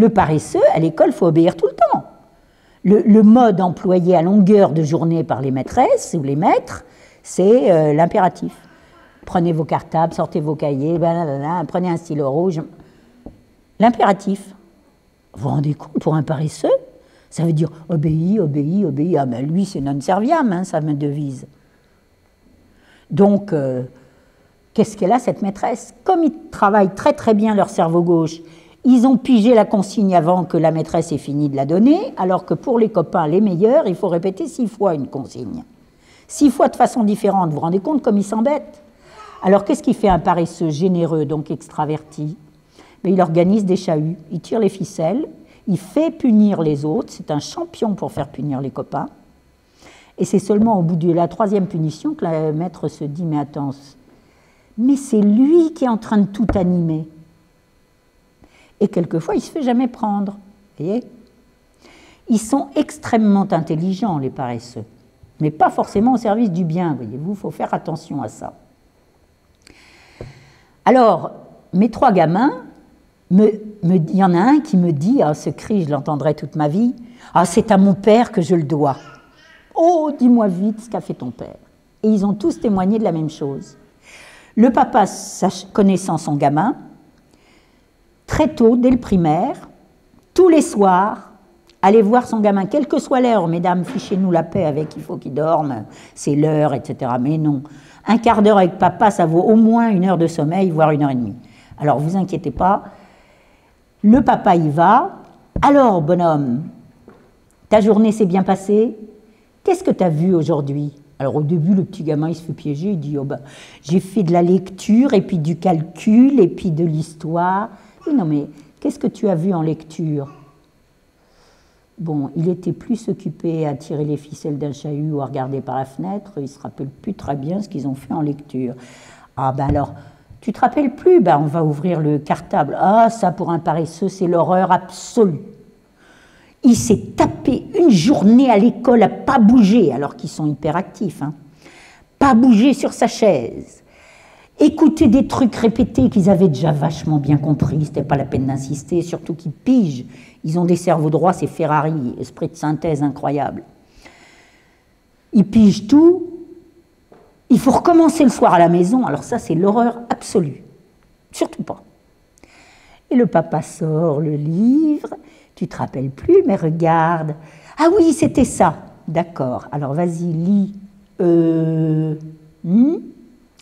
paresseux, à l'école, il faut obéir tout le temps. Le mode employé à longueur de journée par les maîtresses ou les maîtres, c'est l'impératif. Prenez vos cartables, sortez vos cahiers, prenez un stylo rouge. L'impératif. Vous vous rendez compte, pour un paresseux, ça veut dire obéis, obéis, obéis. Ah ben lui, c'est non serviam, hein, ça me devise. Donc, qu'est-ce qu'elle a, cette maîtresse? Comme ils travaillent très très bien leur cerveau gauche, ils ont pigé la consigne avant que la maîtresse ait fini de la donner, alors que pour les copains les meilleurs, il faut répéter 6 fois une consigne. 6 fois de façon différente, vous vous rendez compte comme ils s'embêtent? Alors qu'est-ce qui fait un paresseux généreux, donc extraverti? Mais il organise des chahuts, il tire les ficelles, il fait punir les autres, c'est un champion pour faire punir les copains. Et c'est seulement au bout de la 3e punition que le maître se dit, mais attends, mais c'est lui qui est en train de tout animer. Et quelquefois, il ne se fait jamais prendre. Vous voyez? Ils sont extrêmement intelligents, les paresseux, mais pas forcément au service du bien, voyez-vous, il faut faire attention à ça. Alors, mes 3 gamins, il y en a un qui me dit, ah, ce cri, je l'entendrai toute ma vie, ah, c'est à mon père que je le dois. Oh, dis-moi vite ce qu'a fait ton père. Et ils ont tous témoigné de la même chose. Le papa, connaissant son gamin, très tôt, dès le primaire, tous les soirs, aller voir son gamin, quelle que soit l'heure, mesdames, fichez-nous la paix avec, il faut qu'il dorme, c'est l'heure, etc. Mais non, un quart d'heure avec papa, ça vaut au moins 1 heure de sommeil, voire 1 heure et demie. Alors, vous inquiétez pas, le papa y va. Alors, bonhomme, ta journée s'est bien passée? Qu'est-ce que tu as vu aujourd'hui? Alors, au début, le petit gamin, il se fait piéger, il dit, oh ben, j'ai fait de la lecture, et puis du calcul, et puis de l'histoire. Oui, non, mais qu'est-ce que tu as vu en lecture? Bon, il était plus occupé à tirer les ficelles d'un chahut ou à regarder par la fenêtre, il ne se rappelle plus très bien ce qu'ils ont fait en lecture. Ah ben alors, tu te rappelles plus? Ben on va ouvrir le cartable. Ah, ça pour un paresseux, c'est l'horreur absolue. Il s'est tapé une journée à l'école à pas bouger, alors qu'ils sont hyperactifs, hein. Pas bouger sur sa chaise. Écouter des trucs répétés qu'ils avaient déjà vachement bien compris, c'était pas la peine d'insister, surtout qu'ils pigent. Ils ont des cerveaux droits, c'est Ferrari, esprit de synthèse incroyable. Ils pigent tout, il faut recommencer le soir à la maison, alors ça c'est l'horreur absolue, surtout pas. Et le papa sort le livre, tu te rappelles plus, mais regarde. Ah oui, c'était ça, d'accord, alors vas-y, lis.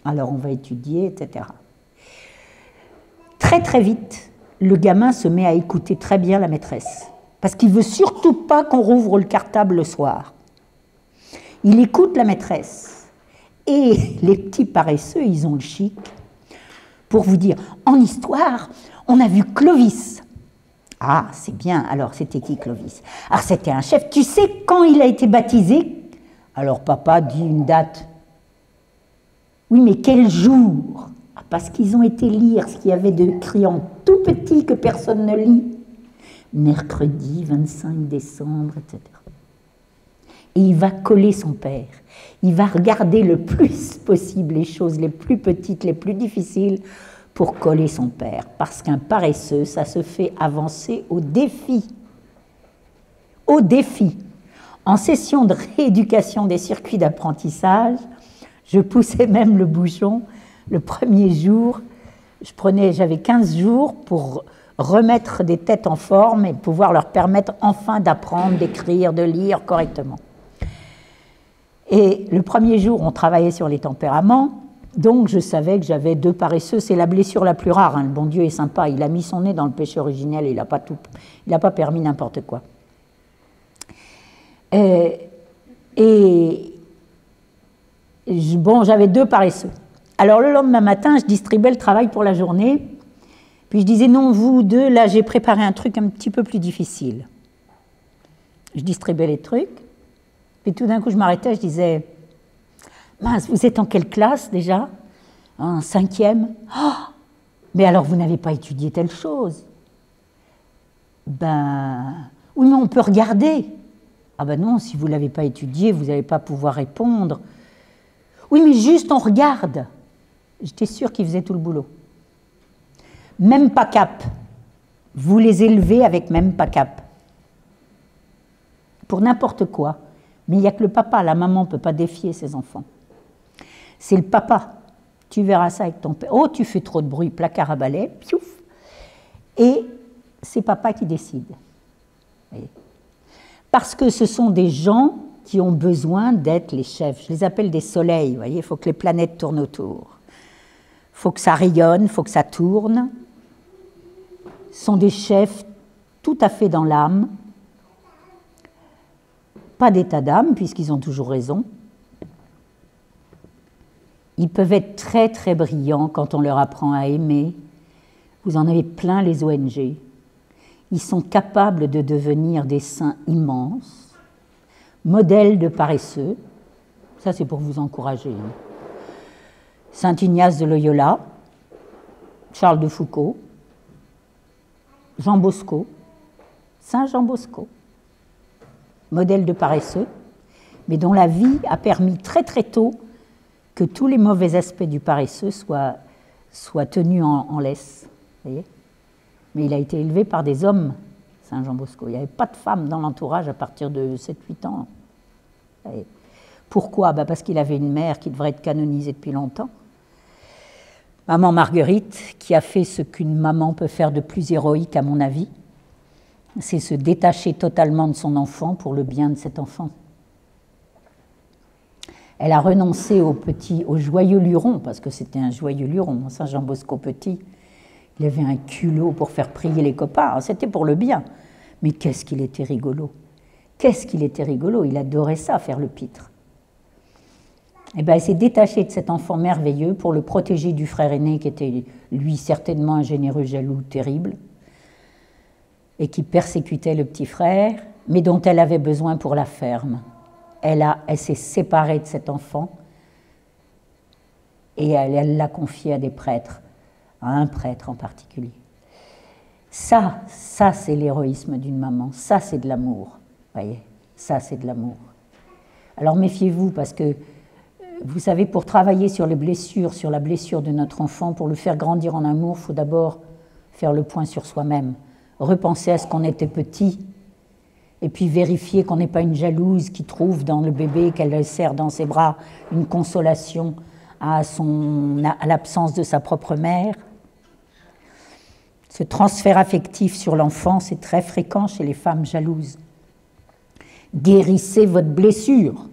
Alors on va étudier, etc. Très très vite, le gamin se met à écouter très bien la maîtresse, parce qu'il ne veut surtout pas qu'on rouvre le cartable le soir. Il écoute la maîtresse, et les petits paresseux, ils ont le chic, pour vous dire, en histoire, on a vu Clovis. Ah, c'est bien, alors c'était qui Clovis? Alors c'était un chef, tu sais quand il a été baptisé? Alors papa dit une date. Oui, mais quel jour? Parce qu'ils ont été lire ce qu'il y avait d'écrit en tout petit que personne ne lit. Mercredi 25 décembre, etc. Et il va coller son père. Il va regarder le plus possible les choses les plus petites, les plus difficiles, pour coller son père. Parce qu'un paresseux, ça se fait avancer au défi. Au défi. En session de rééducation des circuits d'apprentissage, je poussais même le bouchon. Le premier jour, j'avais 15 jours pour remettre des têtes en forme et pouvoir leur permettre enfin d'apprendre, d'écrire, de lire correctement. Et le premier jour, on travaillait sur les tempéraments, donc je savais que j'avais 2 paresseux. C'est la blessure la plus rare, hein. Le bon Dieu est sympa, il a mis son nez dans le péché originel, il n'a pas permis n'importe quoi. J'avais 2 paresseux. Alors le lendemain matin, je distribuais le travail pour la journée, puis je disais non, vous 2, là j'ai préparé un truc un petit peu plus difficile. Je distribuais les trucs, puis tout d'un coup je m'arrêtais, je disais mince, vous êtes en quelle classe déjà? En 5e? Oh, mais alors vous n'avez pas étudié telle chose? Ben oui, mais on peut regarder. Ah ben non, si vous ne l'avez pas étudié, vous n'allez pas pouvoir répondre. Oui, mais juste on regarde. J'étais sûre qu'ils faisaient tout le boulot. Même pas cap. Vous les élevez avec même pas cap. Pour n'importe quoi. Mais il n'y a que le papa, la maman ne peut pas défier ses enfants. C'est le papa. Tu verras ça avec ton père. Oh, tu fais trop de bruit, placard à balai, piouf. Et c'est papa qui décide. Voyez. Parce que ce sont des gens qui ont besoin d'être les chefs. Je les appelle des soleils, vous voyez, il faut que les planètes tournent autour. Il faut que ça rayonne, il faut que ça tourne. Ce sont des chefs tout à fait dans l'âme. Pas d'état d'âme, puisqu'ils ont toujours raison. Ils peuvent être très très brillants quand on leur apprend à aimer. Vous en avez plein les ONG. Ils sont capables de devenir des saints immenses, modèles de paresseux. Ça, c'est pour vous encourager. Saint Ignace de Loyola, Charles de Foucault, Jean Bosco, Saint Jean Bosco, modèle de paresseux, mais dont la vie a permis très très tôt que tous les mauvais aspects du paresseux soient tenus en laisse. Voyez ? Mais il a été élevé par des hommes, Saint Jean Bosco. Il n'y avait pas de femmes dans l'entourage à partir de 7-8 ans. Et pourquoi? Parce qu'il avait une mère qui devrait être canonisée depuis longtemps. Maman Marguerite, qui a fait ce qu'une maman peut faire de plus héroïque, à mon avis, c'est se détacher totalement de son enfant pour le bien de cet enfant. Elle a renoncé au joyeux luron, parce que c'était un joyeux luron, Saint Jean Bosco petit. Il avait un culot pour faire prier les copains, c'était pour le bien. Mais qu'est-ce qu'il était rigolo! Qu'est-ce qu'il était rigolo! Il adorait ça, faire le pitre. Eh bien, elle s'est détachée de cet enfant merveilleux pour le protéger du frère aîné, qui était, lui, certainement un généreux jaloux terrible, et qui persécutait le petit frère, mais dont elle avait besoin pour la ferme. Elle s'est séparée de cet enfant, et elle l'a confié à des prêtres, à un prêtre en particulier. Ça c'est l'héroïsme d'une maman, ça c'est de l'amour, voyez, ça c'est de l'amour. Alors méfiez-vous, parce que, vous savez, pour travailler sur les blessures, sur la blessure de notre enfant, pour le faire grandir en amour, il faut d'abord faire le point sur soi-même, repenser à ce qu'on était petit, et puis vérifier qu'on n'est pas une jalouse qui trouve dans le bébé, qu'elle serre dans ses bras, une consolation à l'absence de sa propre mère. Ce transfert affectif sur l'enfant, c'est très fréquent chez les femmes jalouses. Guérissez votre blessure.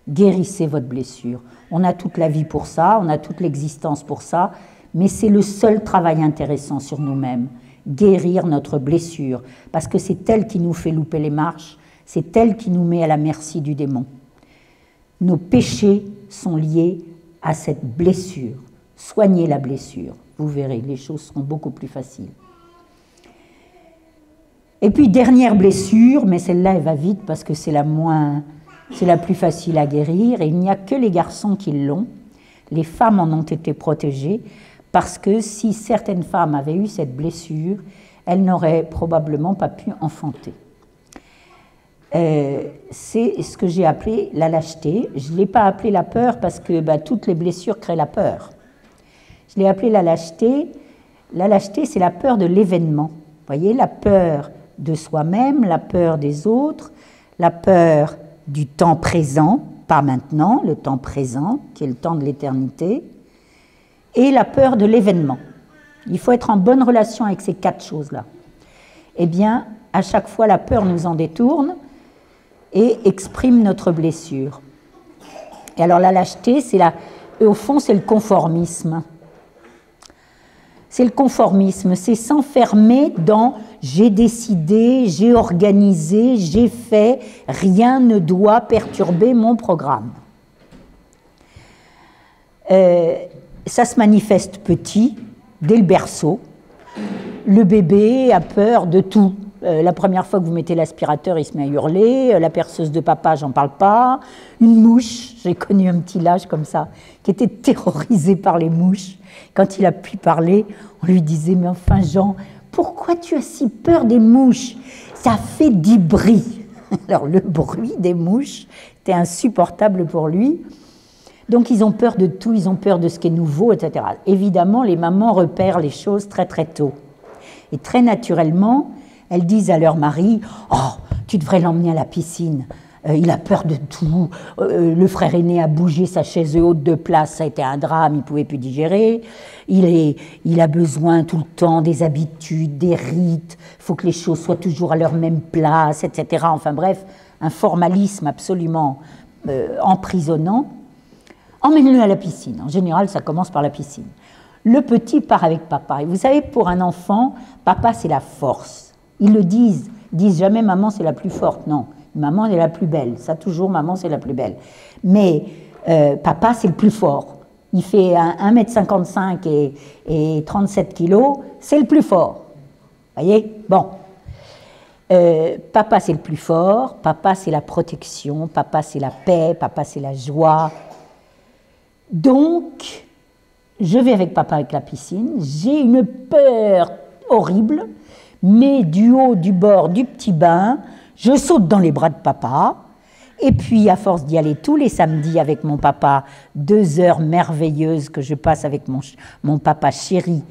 Guérissez votre blessure. On a toute la vie pour ça, on a toute l'existence pour ça, mais c'est le seul travail intéressant sur nous-mêmes. Guérir notre blessure, parce que c'est elle qui nous fait louper les marches, c'est elle qui nous met à la merci du démon. Nos péchés sont liés à cette blessure. Soignez la blessure. Vous verrez, les choses seront beaucoup plus faciles. Et puis, dernière blessure, mais celle-là, elle va vite parce que c'est la plus facile à guérir, et il n'y a que les garçons qui l'ont. Les femmes en ont été protégées, parce que si certaines femmes avaient eu cette blessure, elles n'auraient probablement pas pu enfanter. C'est ce que j'ai appelé la lâcheté. Je ne l'ai pas appelé la peur, parce que toutes les blessures créent la peur. Je l'ai appelé la lâcheté. La lâcheté, c'est la peur de l'événement. Vous voyez, la peur de soi-même, la peur des autres, la peur du temps présent, pas maintenant, le temps présent, qui est le temps de l'éternité, et la peur de l'événement. Il faut être en bonne relation avec ces 4 choses-là. Eh bien, à chaque fois, la peur nous en détourne et exprime notre blessure. Et alors la lâcheté, au fond, c'est le conformisme. C'est le conformisme, c'est s'enfermer dans « j'ai décidé, j'ai organisé, j'ai fait, rien ne doit perturber mon programme ». Ça se manifeste petit, dès le berceau. Le bébé a peur de tout. La première fois que vous mettez l'aspirateur, il se met à hurler. La perceuse de papa, j'en parle pas. Une mouche, j'ai connu un petit lâche comme ça, qui était terrorisé par les mouches. Quand il a pu parler, on lui disait « Mais enfin Jean, pourquoi tu as si peur des mouches? Ça fait du bruit. » Alors le bruit des mouches était insupportable pour lui. Donc ils ont peur de tout, ils ont peur de ce qui est nouveau, etc. Évidemment, les mamans repèrent les choses très très tôt. Et très naturellement, elles disent à leur mari « Oh, tu devrais l'emmener à la piscine, il a peur de tout, le frère aîné a bougé sa chaise haute de place, ça a été un drame, il ne pouvait plus digérer, il a besoin tout le temps des habitudes, des rites, il faut que les choses soient toujours à leur même place, etc. » Enfin bref, un formalisme absolument emprisonnant. Emmène-le à la piscine. En général, ça commence par la piscine. Le petit part avec papa. Et vous savez, pour un enfant, papa, c'est la force. Ils le disent. Ils disent jamais maman, c'est la plus forte. Non, maman est la plus belle. Ça, toujours, maman, c'est la plus belle. Mais papa, c'est le plus fort. Il fait 1,55 m et 37 kg. C'est le plus fort. Vous voyez? Bon. Papa, c'est le plus fort. Papa, c'est la protection. Papa, c'est la paix. Papa, c'est la joie. Donc, je vais avec papa avec la piscine, j'ai une peur horrible, mais du haut du bord du petit bain, je saute dans les bras de papa, et puis à force d'y aller tous les samedis avec mon papa, 2 heures merveilleuses que je passe avec mon papa chéri,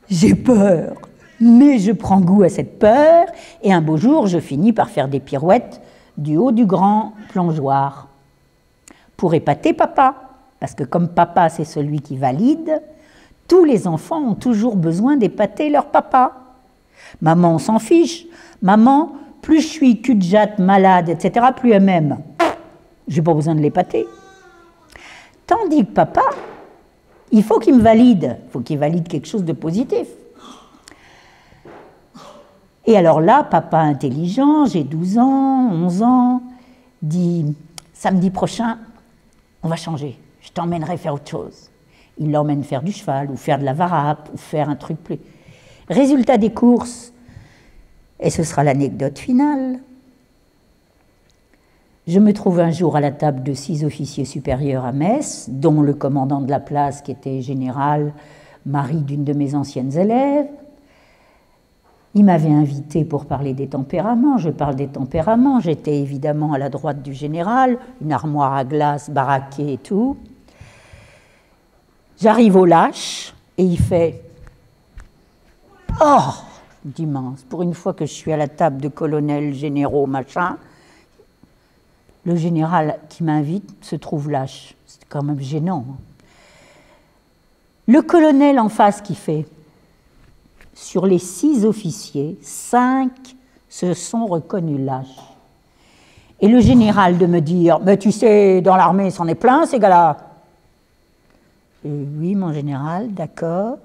j'ai peur, mais je prends goût à cette peur, et un beau jour, je finis par faire des pirouettes du haut du grand plongeoir. Pour épater papa, parce que comme papa c'est celui qui valide, tous les enfants ont toujours besoin d'épater leur papa. Maman, on s'en fiche. Maman, plus je suis cul-de-jatte, malade, etc., plus elle m'aime. J'ai pas besoin de l'épater. Tandis que papa, il faut qu'il me valide. Il faut qu'il valide quelque chose de positif. Et alors là, papa intelligent, j'ai 12 ans, 11 ans, dit « Samedi prochain, on va changer, je t'emmènerai faire autre chose. » Il l'emmène faire du cheval, ou faire de la varap, ou faire un truc plus. Résultat des courses, et ce sera l'anecdote finale. Je me trouve un jour à la table de 6 officiers supérieurs à Metz, dont le commandant de la place, qui était général, mari d'une de mes anciennes élèves. Il m'avait invité pour parler des tempéraments, je parle des tempéraments, j'étais évidemment à la droite du général, une armoire à glace baraquée et tout. J'arrive au lâche et il fait « Oh !» d'immense, pour une fois que je suis à la table de colonels, généraux, machin, le général qui m'invite se trouve lâche, c'est quand même gênant. Le colonel en face qui fait sur les 6 officiers, 5 se sont reconnus lâches. Et le général de me dire « Mais tu sais, dans l'armée, c'en est plein, ces gars-là !» Oui, mon général, d'accord.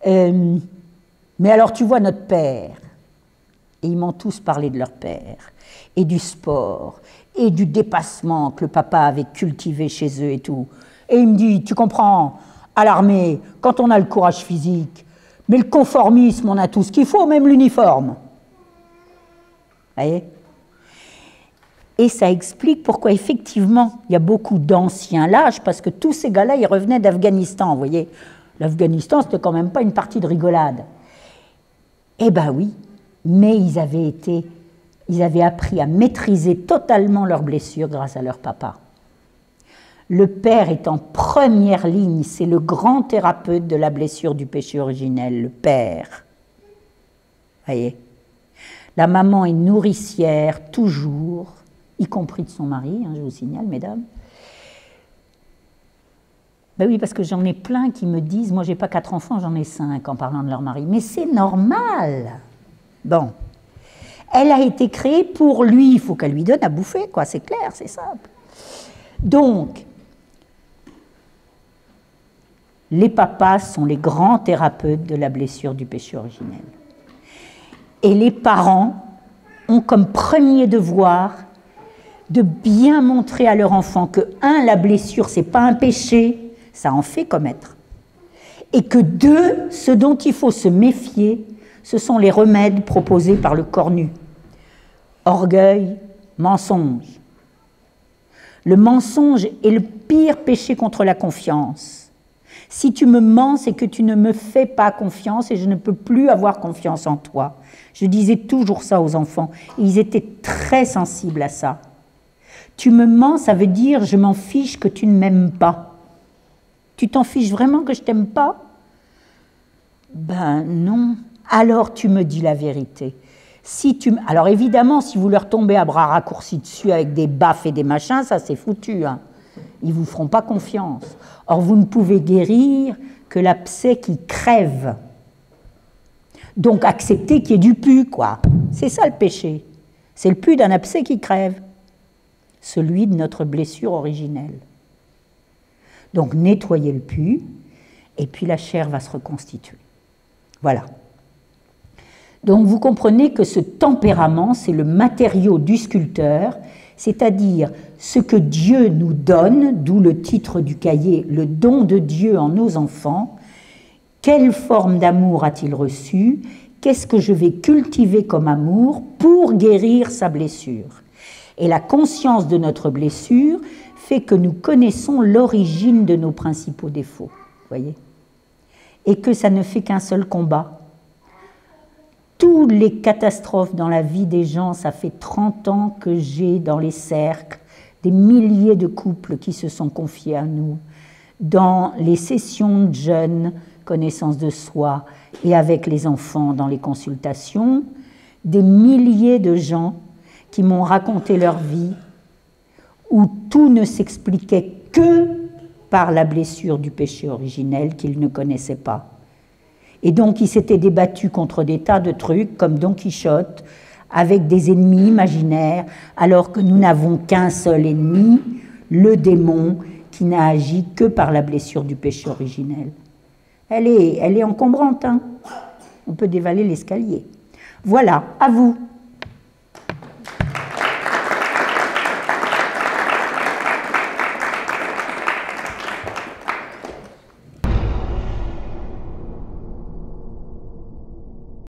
Mais alors, tu vois notre père. Et ils m'ont tous parlé de leur père, et du sport, et du dépassement que le papa avait cultivé chez eux et tout. Et il me dit « Tu comprends, à l'armée, quand on a le courage physique, mais le conformisme, on a tout ce qu'il faut, même l'uniforme. » Vous voyez ? Et ça explique pourquoi, effectivement, il y a beaucoup d'anciens lâches, parce que tous ces gars-là, ils revenaient d'Afghanistan, vous voyez. L'Afghanistan, c'était quand même pas une partie de rigolade. Eh ben oui, mais ils avaient appris à maîtriser totalement leurs blessures grâce à leur papa. Le père est en première ligne, c'est le grand thérapeute de la blessure du péché originel, le père. Voyez ? La maman est nourricière toujours, y compris de son mari, hein, je vous signale, mesdames. Ben oui, parce que j'en ai plein qui me disent, moi j'ai pas 4 enfants, j'en ai 5 en parlant de leur mari. Mais c'est normal. Bon. Elle a été créée pour lui, il faut qu'elle lui donne à bouffer, quoi, c'est clair, c'est simple. Donc, les papas sont les grands thérapeutes de la blessure du péché originel. Et les parents ont comme premier devoir de bien montrer à leur enfant que, 1, la blessure, c'est pas un péché, ça en fait commettre. Et que 2, ce dont il faut se méfier, ce sont les remèdes proposés par le corps nu. Orgueil, mensonge. Le mensonge est le pire péché contre la confiance. Si tu me mens, c'est que tu ne me fais pas confiance et je ne peux plus avoir confiance en toi. Je disais toujours ça aux enfants. Et ils étaient très sensibles à ça. Tu me mens, ça veut dire je m'en fiche que tu ne m'aimes pas. Tu t'en fiches vraiment que je t'aime pas? Ben non. Alors tu me dis la vérité. Alors évidemment, si vous leur tombez à bras raccourcis dessus avec des baffes et des machins, ça c'est foutu. Hein. Ils ne vous feront pas confiance. Or, vous ne pouvez guérir que l'abcès qui crève. Donc, accepter qu'il y ait du pus, quoi. C'est ça le péché. C'est le pus d'un abcès qui crève. Celui de notre blessure originelle. Donc, nettoyez le pus, et puis la chair va se reconstituer. Voilà. Donc, vous comprenez que ce tempérament, c'est le matériau du sculpteur, c'est-à-dire ce que Dieu nous donne, d'où le titre du cahier, le don de Dieu en nos enfants. Quelle forme d'amour a-t-il reçu? Qu'est-ce que je vais cultiver comme amour pour guérir sa blessure? Et la conscience de notre blessure fait que nous connaissons l'origine de nos principaux défauts, voyez, et que ça ne fait qu'un seul combat. Toutes les catastrophes dans la vie des gens, ça fait 30 ans que j'ai dans les cercles des milliers de couples qui se sont confiés à nous, dans les sessions de jeunes, connaissance de soi, et avec les enfants dans les consultations, des milliers de gens qui m'ont raconté leur vie, où tout ne s'expliquait que par la blessure du péché originel qu'ils ne connaissaient pas. Et donc, ils s'étaient débattus contre des tas de trucs, comme Don Quichotte, avec des ennemis imaginaires, alors que nous n'avons qu'un seul ennemi, le démon, qui n'a agi que par la blessure du péché originel. Elle est encombrante, hein. On peut dévaler l'escalier. Voilà, à vous.